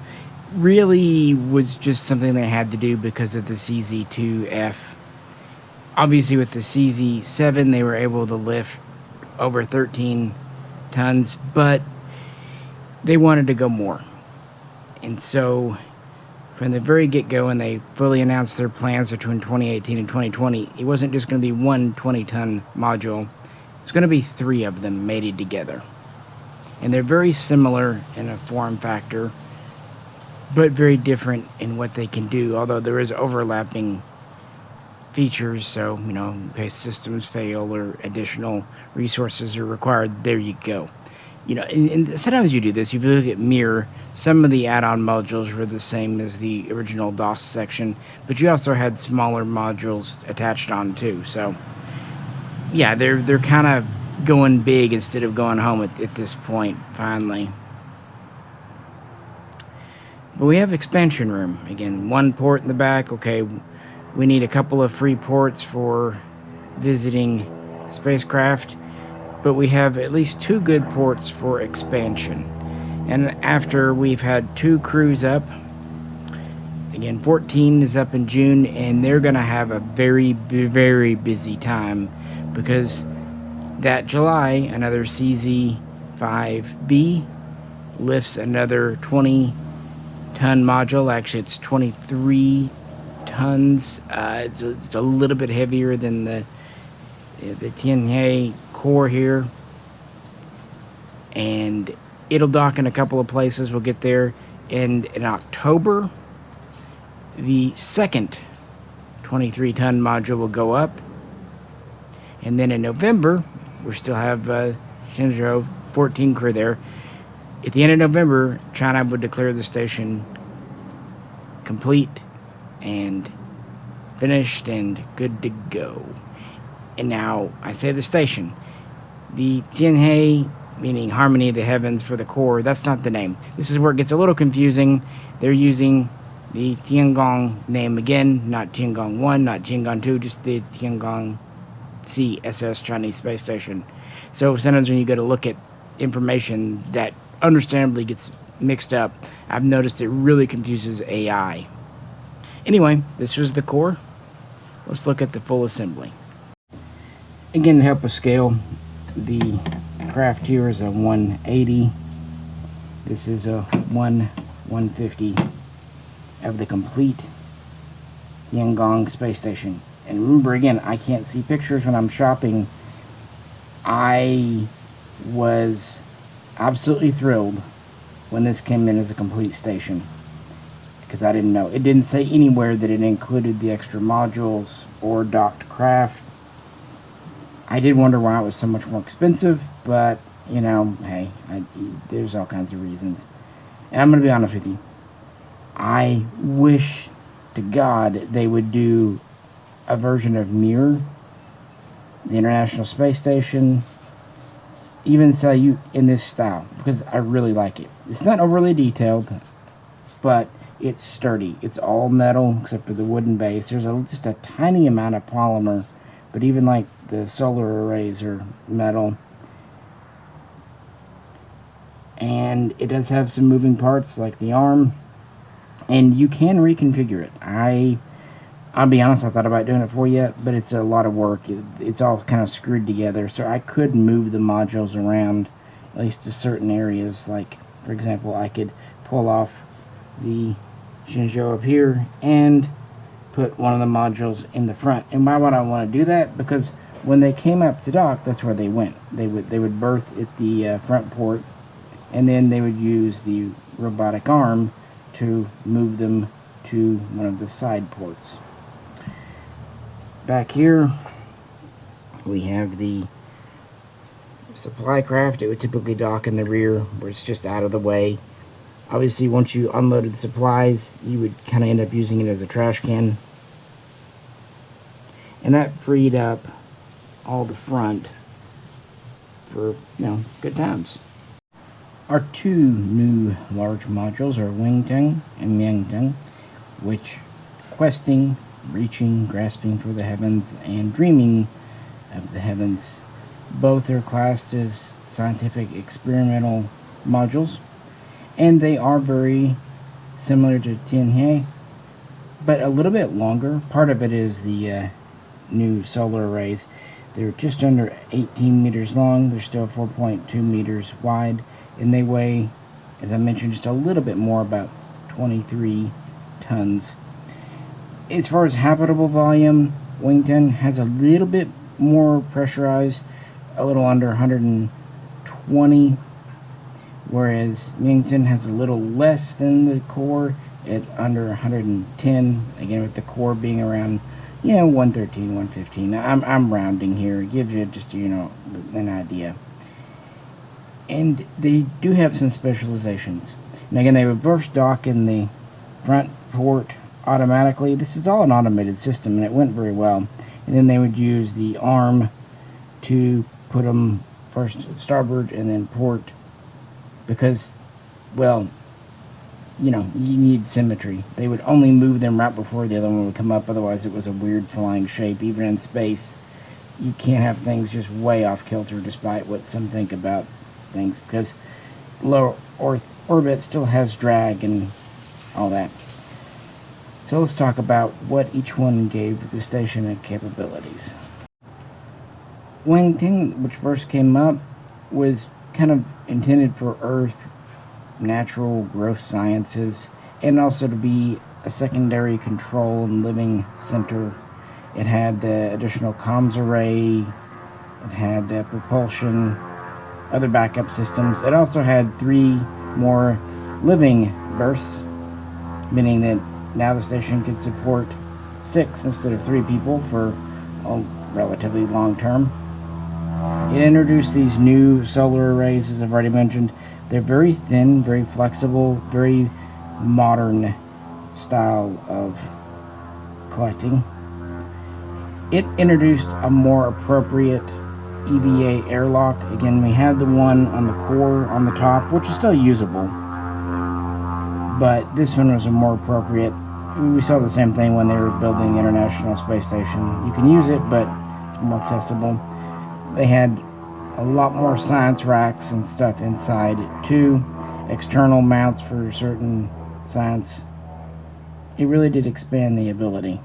really was just something they had to do because of the CZ-2F. Obviously with the CZ-7 they were able to lift over 13 tons, but they wanted to go more. And so from the very get-go, when they fully announced their plans between 2018 and 2020, it wasn't just going to be one 20-ton module. It's going to be 3 of them mated together. And they're very similar in a form factor, but very different in what they can do, although there is overlapping features. So, in case systems fail or additional resources are required, there you go. And sometimes you do this. If you look at Mir, some of the add-on modules were the same as the original DOS section, but you also had smaller modules attached on too. So, yeah, they're kind of going big instead of going home at this point, finally. But we have expansion room. Again, 1 port in the back. Okay, we need a couple of free ports for visiting spacecraft, but we have at least 2 good ports for expansion. And after we've had 2 crews up, again, 14 is up in June, and they're going to have a very, very busy time because that July, another CZ-5B lifts another 20-ton module. Actually, it's 23 tons. It's a little bit heavier than the Tianhe core here, and it'll dock in a couple of places. We'll get there. And in October, the second 23-ton module will go up, and then in November we still have Shenzhou 14 crew there. At the end of November, China would declare the station complete and finished and good to go. And now, I say the station. The Tianhe, meaning Harmony of the Heavens for the core, that's not the name. This is where it gets a little confusing. They're using the Tiangong name again, not Tiangong 1, not Tiangong 2, just the Tiangong CSS Chinese Space Station. So sometimes when you go to look at information that understandably gets mixed up, I've noticed it really confuses AI. Anyway, this was the core. Let's look at the full assembly. Again, to help with scale, the craft here is a 180. This is a 150 of the complete Tiangong space station. And remember, again, I can't see pictures when I'm shopping. I was absolutely thrilled when this came in as a complete station, because I didn't know. It didn't say anywhere that it included the extra modules or docked craft. I did wonder why it was so much more expensive, but, hey, there's all kinds of reasons. And I'm going to be honest with you. I wish to God they would do a version of Mir, the International Space Station, even Salyut in this style, because I really like it. It's not overly detailed, but it's sturdy. It's all metal except for the wooden base. There's just a tiny amount of polymer, but even like the solar arrays are metal. And it does have some moving parts like the arm. And you can reconfigure it. I'll be honest, I thought about doing it for you, but it's a lot of work. It's all kind of screwed together, so I could move the modules around, at least to certain areas. Like, for example, I could pull off the Shenzhou up here and put one of the modules in the front. And why would I want to do that? Because when they came up to dock, that's where they went. They would berth at the front port, and then they would use the robotic arm to move them to one of the side ports. Back here, we have the supply craft. It would typically dock in the rear, where it's just out of the way. Obviously, once you unloaded the supplies, you would kind of end up using it as a trash can. And that freed up all the front for, good times. Our two new large modules are Wingtang and Miangtang, which questing, reaching, grasping for the heavens, and dreaming of the heavens. Both are classed as scientific experimental modules, and they are very similar to Tianhe, but a little bit longer. Part of it is the new solar arrays. They're just under 18 meters long. They're still 4.2 meters wide, and they weigh, as I mentioned, just a little bit more, about 23 tons. As far as habitable volume, Wington has a little bit more pressurized, a little under 120, whereas Mington has a little less than the core at under 110, again with the core being around 113, 115. I'm rounding here. It gives you just an idea. And they do have some specializations. And again, they would first dock in the front port automatically. This is all an automated system, and it went very well. And then they would use the arm to put them first starboard and then port, because, well, you need symmetry. They would only move them right before the other one would come up, otherwise it was a weird flying shape. Even in space, you can't have things just way off kilter, despite what some think about things, because low Earth orbit still has drag and all that. So let's talk about what each one gave the station and capabilities. Wingting, which first came up, was kind of intended for Earth, natural growth sciences, and also to be a secondary control and living center. It had additional comms array, it had propulsion, other backup systems. It also had 3 more living berths, meaning that now the station could support 6 instead of 3 people for a relatively long term. It introduced these new solar arrays, as I've already mentioned. They're very thin, very flexible, very modern style of collecting. It introduced a more appropriate EVA airlock. Again, we had the one on the core on the top, which is still usable, but this one was a more appropriate. We saw the same thing when they were building the International Space Station. You can use it, but it's more accessible. They had a lot more science racks and stuff inside, 2 external mounts for certain science. It really did expand the ability.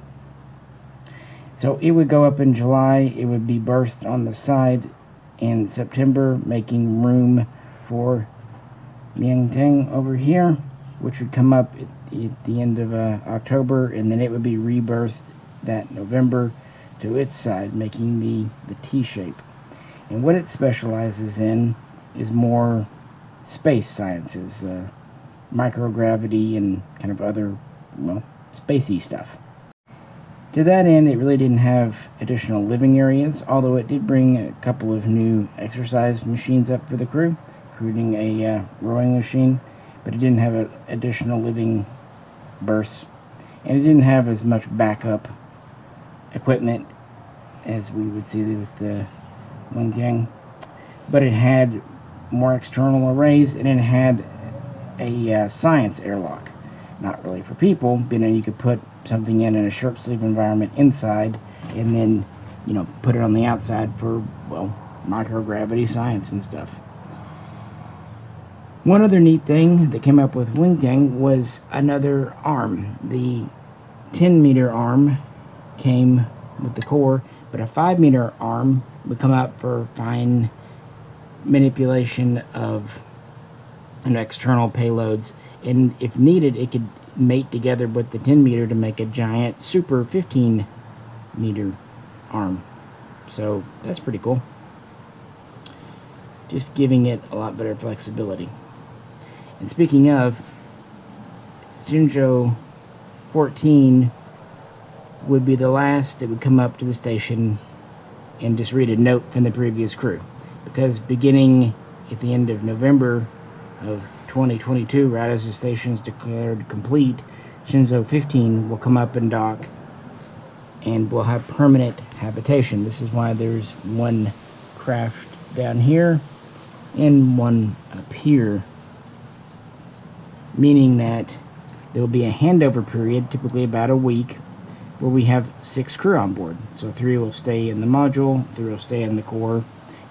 So it would go up in July, it would be berthed on the side in September, making room for Miangtang over here, which would come up at the end of October, and then it would be rebirthed that November to its side, making the T shape. And what it specializes in is more space sciences, microgravity and kind of other, spacey stuff. To that end, it really didn't have additional living areas, although it did bring a couple of new exercise machines up for the crew, including a rowing machine, but it didn't have additional living berths, and it didn't have as much backup equipment as we would see with the Wingjiang, but it had more external arrays, and it had a science airlock. Not really for people, but you could put something in a shirt sleeve environment inside, and then put it on the outside for microgravity science and stuff. One other neat thing that came up with Wingtang was another arm. The 10-meter arm came with the core, but a 5-meter arm would come out for fine manipulation of external payloads, and if needed, it could mate together with the 10-meter to make a giant super 15-meter arm. So that's pretty cool. Just giving it a lot better flexibility. And speaking of, Shenzhou 14 would be the last that would come up to the station and just read a note from the previous crew. Because beginning at the end of November of 2022, right as the station is declared complete, Shenzhou 15 will come up and dock and will have permanent habitation. This is why there's one craft down here and one up here, meaning that there will be a handover period, typically about a week, where we have 6 crew on board. So 3 will stay in the module, 3 will stay in the core,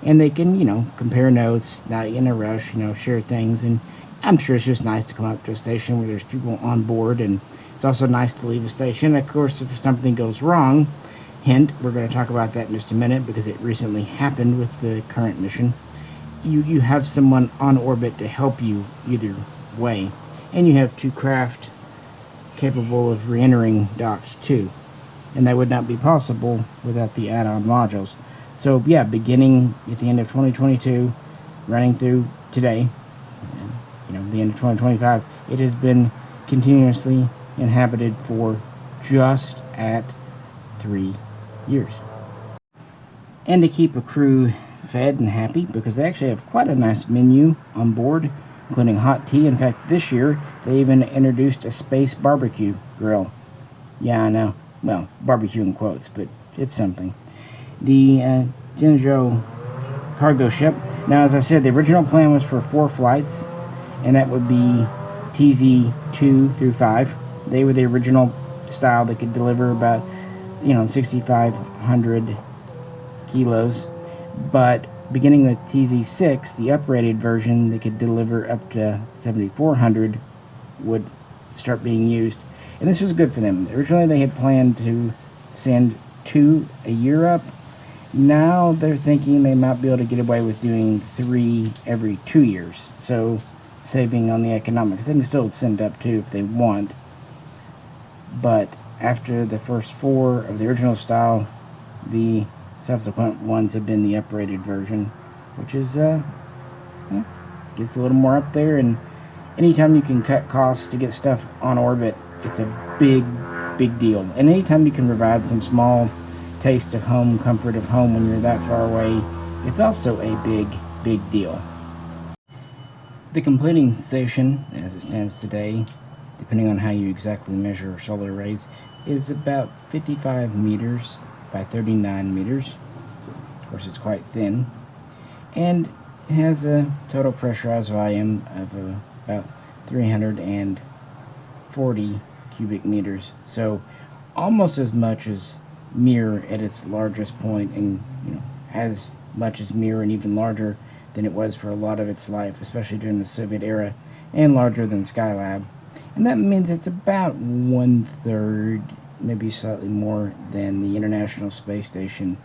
and they can, compare notes, not in a rush, share things. And I'm sure it's just nice to come up to a station where there's people on board, and it's also nice to leave a station. Of course, if something goes wrong, hint, we're going to talk about that in just a minute because it recently happened with the current mission. You have someone on orbit to help you either way, and you have 2 craft capable of re-entering docks too, and that would not be possible without the add-on modules. So yeah, beginning at the end of 2022, running through today, the end of 2025, it has been continuously inhabited for just at 3 years. And to keep a crew fed and happy, because they actually have quite a nice menu on board, including hot tea. In fact, this year, they even introduced a space barbecue grill. Yeah, I know. Well, barbecue in quotes, but it's something. The Shenzhou cargo ship. Now, as I said, the original plan was for 4 flights, and that would be TZ2 through 5. They were the original style that could deliver about, 6,500 kilos. But beginning with TZ6, the uprated version that could deliver up to 7,400 would start being used. And this was good for them. Originally, they had planned to send 2 a year up. Now they're thinking they might be able to get away with doing 3 every 2 years. So saving on the economics. They can still send up 2 if they want. But after the first 4 of the original style, the subsequent ones have been the uprated version, which is gets a little more up there. And anytime you can cut costs to get stuff on orbit, it's a big deal. And anytime you can provide some small taste of home, comfort of home when you're that far away, it's also a big deal. The completing station, as it stands today, depending on how you exactly measure solar arrays, is about 55 meters by 39 meters. Of course, it's quite thin. And it has a total pressurized volume of about 340 cubic meters. So almost as much as Mir at its largest point, and as much as Mir and even larger than it was for a lot of its life, especially during the Soviet era, and larger than Skylab. And that means it's about 1/3, maybe slightly more than the International Space Station.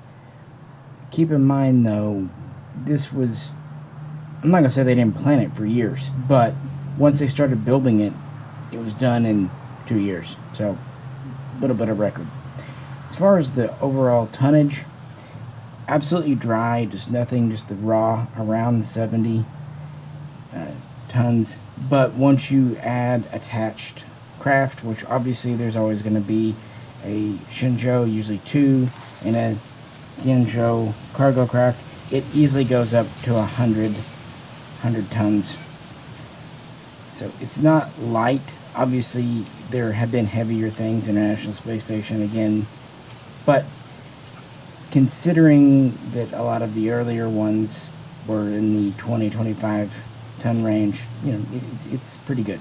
Keep in mind, though, this was, I'm not going to say they didn't plan it for years, but once they started building it, it was done in 2 years. So, a little bit of record. As far as the overall tonnage, absolutely dry, just nothing, just the raw, around 70 tons. But once you add attached craft, which obviously there's always going to be a Shenzhou, usually 2, and a Tiangong cargo craft, it easily goes up to 100 tons. So it's not light. Obviously, there have been heavier things, International Space Station again, but considering that a lot of the earlier ones were in the 20-25 ton range, it's pretty good.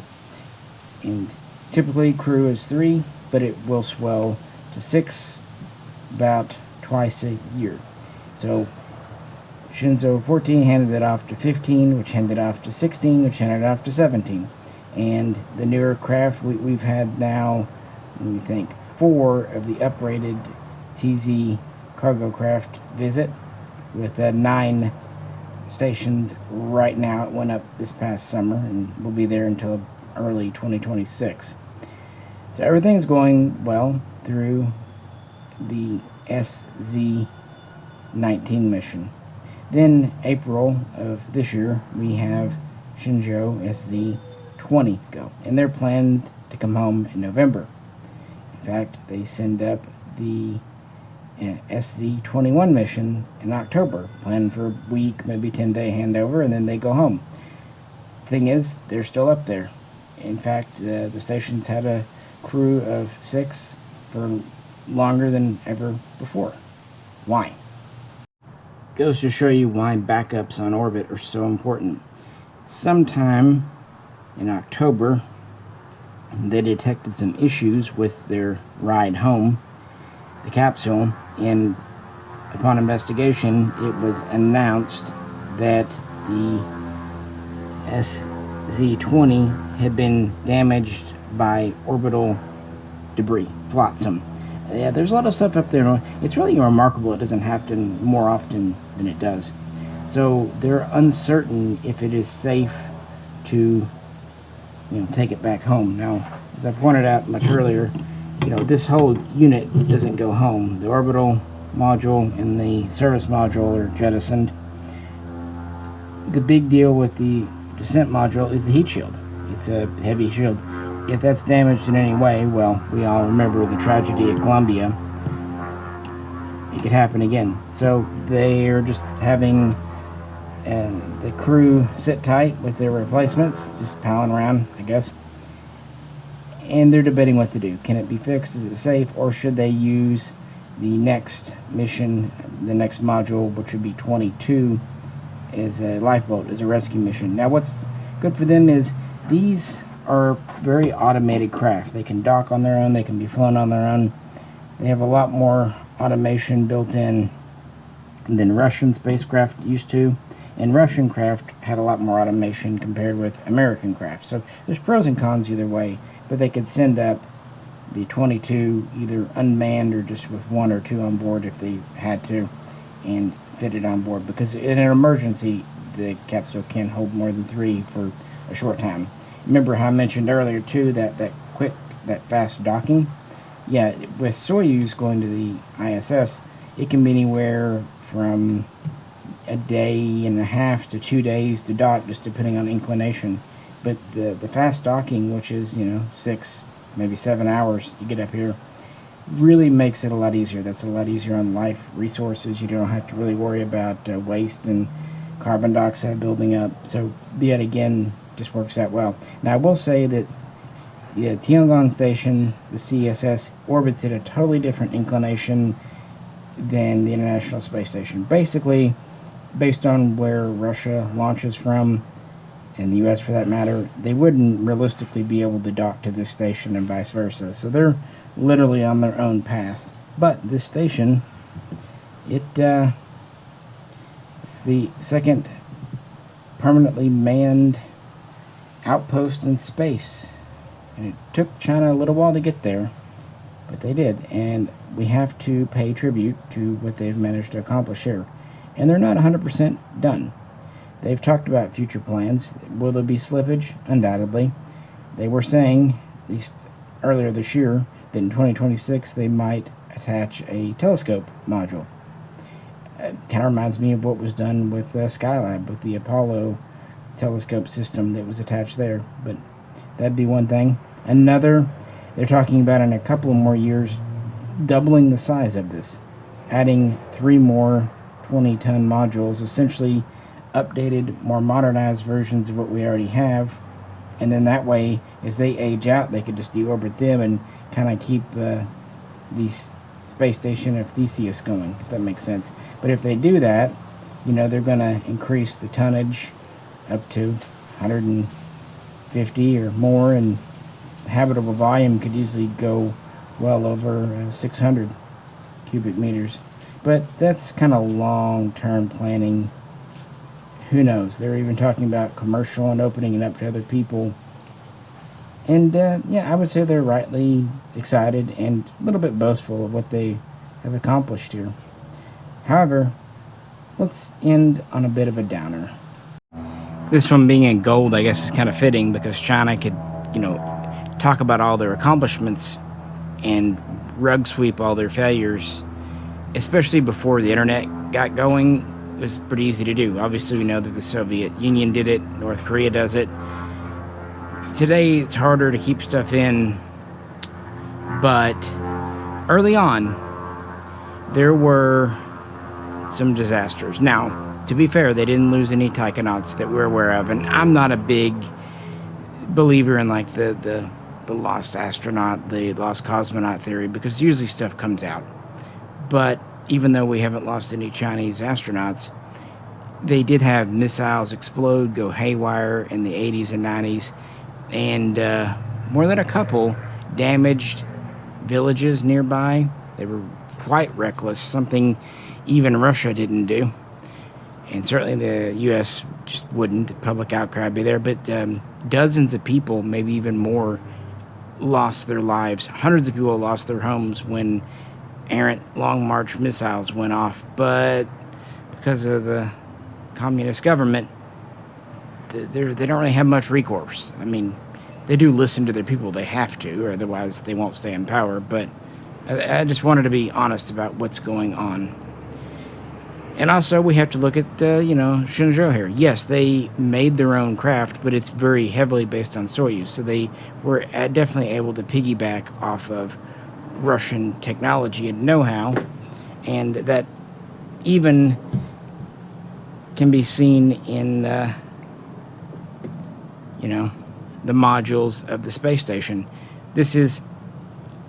And typically crew is 3, but it will swell to 6 about twice a year. So Shenzhou 14 handed it off to 15, which handed off to 16, which handed off to 17. And the newer craft, we've had now, let me think, 4 of the uprated TZ cargo craft visit, with 9 stationed right now. It went up this past summer and will be there until early 2026. So everything's going well through the SZ-19 mission. Then April of this year, we have Shenzhou SZ-20 go, and they're planned to come home in November. In fact, they send up the SZ-21 mission in October, planned for a week, maybe 10-day handover, and then they go home. Thing is, they're still up there. In fact, the station's had a crew of 6 for longer than ever before. Why? Goes to show you why backups on orbit are so important. Sometime in October, they detected some issues with their ride home, the capsule, and upon investigation, it was announced that the SZ-20 had been damaged by orbital debris, flotsam. Yeah, there's a lot of stuff up there. It's really remarkable it doesn't happen more often than it does. So they're uncertain if it is safe to, take it back home. Now, as I pointed out much earlier, this whole unit doesn't go home. The orbital module and the service module are jettisoned. The big deal with the descent module is the heat shield. It's a heavy shield. If that's damaged in any way, well, we all remember the tragedy at Columbia. It could happen again. So they are just having the crew sit tight with their replacements, just palling around, I guess. And they're debating what to do. Can it be fixed? Is it safe? Or should they use the next mission, the next module, which would be 22, as a lifeboat, as a rescue mission? Now, what's good for them is these are very automated craft. They can dock on their own. They can be flown on their own. They have a lot more automation built in than Russian spacecraft used to. And Russian craft had a lot more automation compared with American craft. So there's pros and cons either way. But they could send up the 22 either unmanned or just with 1 or 2 on board if they had to, and fit it on board. Because in an emergency, the capsule can't hold more than 3 for a short time. Remember how I mentioned earlier too that fast docking? Yeah, with Soyuz going to the ISS, it can be anywhere from a day and a half to 2 days to dock, just depending on inclination. But the fast docking, which is 6, maybe 7 hours to get up here, really makes it a lot easier. That's a lot easier on life resources. You don't have to really worry about waste and carbon dioxide building up. So yet again, just works out well. Now I will say that the Tiangong station, the CSS, orbits at a totally different inclination than the International Space Station. Basically, based on where Russia launches from, and the US for that matter, they wouldn't realistically be able to dock to this station and vice versa. So they're literally on their own path. But this station, it's the second permanently manned outpost in space. And it took China a little while to get there, but they did. And we have to pay tribute to what they've managed to accomplish here. And they're not 100% done. They've talked about future plans. Will there be slippage? Undoubtedly. They were saying, at least earlier this year, that in 2026 they might attach a telescope module. Kind of reminds me of what was done with Skylab, with the Apollo telescope system that was attached there. But that'd be one thing. Another, they're talking about in a couple of more years, doubling the size of this. Adding 3 more 20-ton modules, essentially updated, more modernized versions of what we already have, and then that way, as they age out, they could just deorbit them and kind of keep the space station of Theseus going, if that makes sense. But if they do that, they're going to increase the tonnage up to 150 or more, and habitable volume could easily go well over 600 cubic meters. But that's kind of long-term planning. who knows? They're even talking about commercial and opening it up to other people. And yeah, I would say they're rightly excited and a little bit boastful of what they have accomplished here. However, let's end on a bit of a downer. This one being in gold, I guess, is kind of fitting because China could, talk about all their accomplishments and rug sweep all their failures, especially before the internet got going. It was pretty easy to do. Obviously, we know that the Soviet Union did it, North Korea does it. Today, it's harder to keep stuff in, but early on, there were some disasters. Now, to be fair, they didn't lose any taikonauts that we're aware of, and I'm not a big believer in like the lost astronaut, the lost cosmonaut theory, because usually stuff comes out. But even though we haven't lost any Chinese astronauts, they did have missiles explode, go haywire in the 80s and 90s, and more than a couple damaged villages nearby. They were quite reckless, something even Russia didn't do. And certainly the U.S. just wouldn't. The public outcry would be there. But dozens of people, maybe even more, lost their lives. Hundreds of people lost their homes when errant Long March missiles went off. But because of the communist government, they don't really have much recourse. I mean, they do listen to their people. They have to, or otherwise they won't stay in power. But I just wanted to be honest about what's going on. And also, we have to look at, Shenzhou here. Yes, they made their own craft, but it's very heavily based on Soyuz. So they were definitely able to piggyback off of Russian technology and know-how. And that even can be seen in, the modules of the space station. This is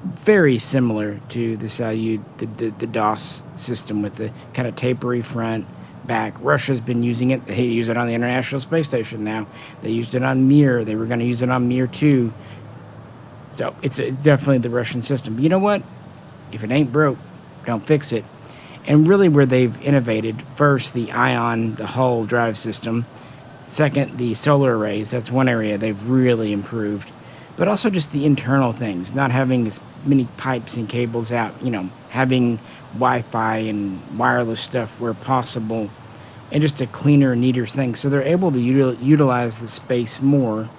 very similar to the Salyut, the DOS system with the kind of tapery front, back. Russia's been using it. They use it on the International Space Station now. They used it on Mir. They were going to use it on Mir 2. So it's definitely the Russian system. But you know what? If it ain't broke, don't fix it. And really where they've innovated, first, the ion, the hull drive system. Second, the solar arrays. That's one area they've really improved. But also just the internal things, not having as many pipes and cables out, having Wi-Fi and wireless stuff where possible, and just a cleaner, neater thing. So they're able to utilize the space more.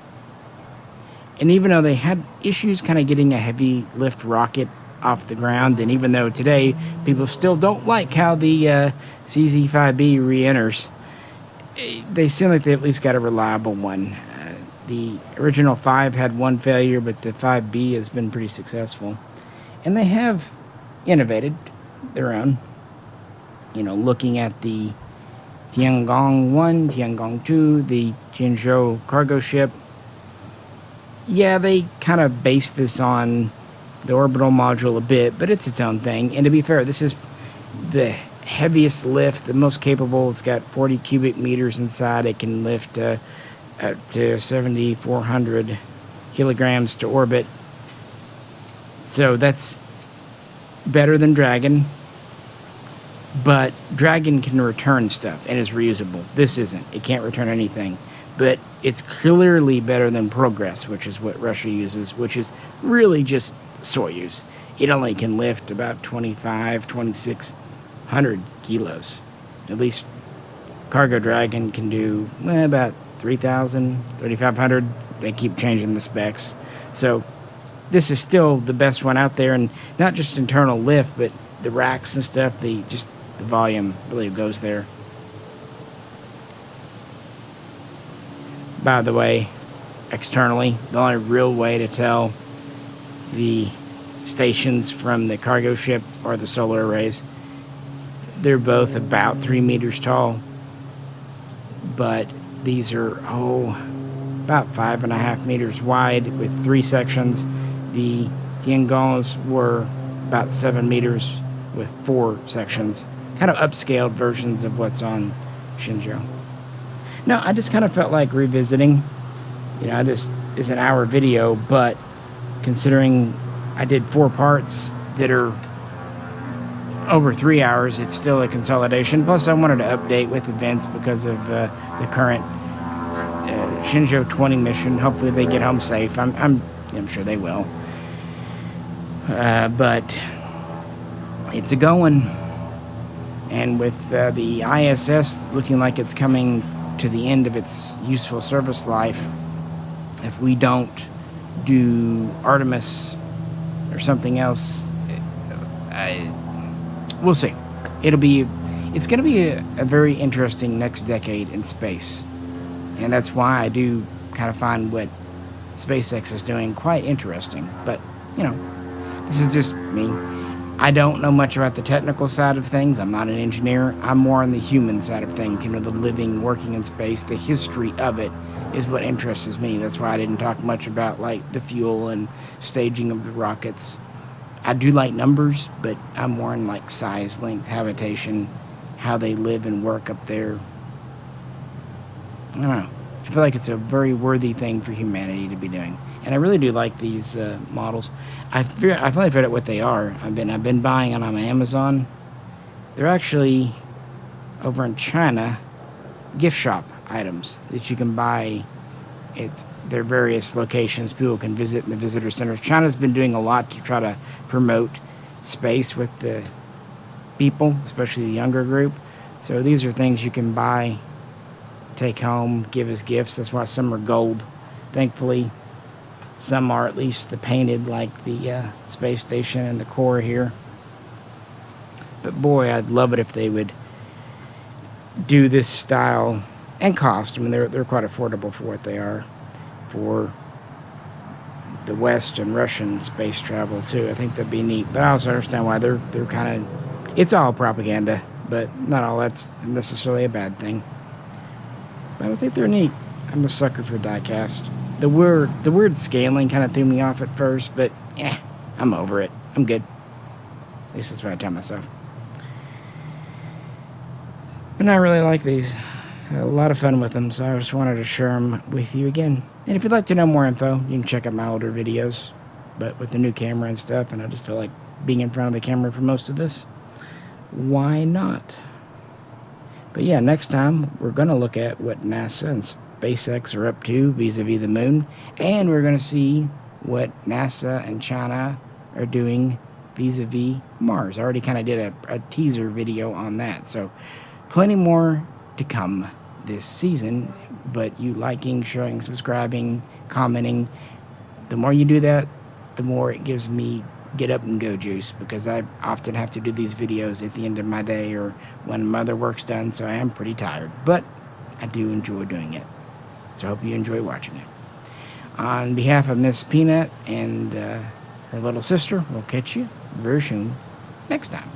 And even though they had issues kind of getting a heavy lift rocket off the ground, and even though today people still don't like how the CZ-5B re-enters, they seem like they at least got a reliable one. The original 5 had one failure, but the 5B has been pretty successful. And they have innovated their own. Looking at the Tiangong 1, Tiangong 2, the Shenzhou cargo ship. Yeah, they kind of based this on the orbital module a bit, but it's its own thing. And to be fair, this is the heaviest lift, the most capable. It's got 40 cubic meters inside. It can lift up to 7,400 kilograms to orbit. So that's better than Dragon. But Dragon can return stuff and is reusable. This isn't. It can't return anything. But it's clearly better than Progress, which is what Russia uses, which is really just Soyuz. It only can lift about 2,600 kilos. At least Cargo Dragon can do about 3,000, 3,500. They keep changing the specs. So this is still the best one out there, and not just internal lift, but the racks and stuff, the volume really goes there. By the way, externally, the only real way to tell the stations from the cargo ship are the solar arrays. They're both about 3 meters tall, but these are, about 5.5 meters wide with 3 sections. The Tiangongs were about 7 meters with 4 sections. Kind of upscaled versions of what's on Shenzhou. No, I just kind of felt like revisiting. This is an hour video, but considering I did 4 parts that are over 3 hours. It's still a consolidation. Plus, I wanted to update with events because of the current Shenzhou 20 mission. Hopefully, they get home safe. I'm sure they will. But it's a going, and with the ISS looking like it's coming to the end of its useful service life, if we don't do Artemis or something else, we'll see. It's going to be a very interesting next decade in space, and that's why I do kind of find what SpaceX is doing quite interesting. But this is just me. I don't know much about the technical side of things. I'm not an engineer. I'm more on the human side of things. The living, working in space, the history of it is what interests me. That's why I didn't talk much about like the fuel and staging of the rockets. I do like numbers, but I'm more in like size, length, habitation, how they live and work up there. I don't know. I feel like it's a very worthy thing for humanity to be doing. And I really do like these models. I finally figured out what they are. I've been buying on Amazon. They're actually over in China gift shop items that you can buy at their various locations. People can visit in the visitor centers. China's been doing a lot to try to promote space with the people, especially the younger group. So these are things you can buy, take home, give as gifts. That's why some are gold. Thankfully, some are at least the painted, like the space station and the core here. But boy, I'd love it if they would do this style and cost. I mean, they're quite affordable for what they are for the West and Russian space travel too. I think that'd be neat. But I also understand why they're kind of, it's all propaganda, but not all that's necessarily a bad thing. But I think they're neat. I'm a sucker for diecast. The word scaling kind of threw me off at first, but I'm over it. I'm good. At least that's what I tell myself. And I really like these. I had a lot of fun with them, so I just wanted to share them with you again. And if you'd like to know more info, you can check out my older videos. But with the new camera and stuff, and I just feel like being in front of the camera for most of this, why not? But yeah, next time we're going to look at what NASA and SpaceX are up to vis-a-vis the moon, and we're going to see what NASA and China are doing vis-a-vis Mars. I already kind of did a teaser video on that, so plenty more to come this season. But you liking, sharing, subscribing, commenting, the more you do that, the more it gives me get up and go juice, because I often have to do these videos at the end of my day or when my other work's done, so I am pretty tired, but I do enjoy doing it. So I hope you enjoy watching it. On behalf of Miss Peanut and her little sister, we'll catch you very soon next time.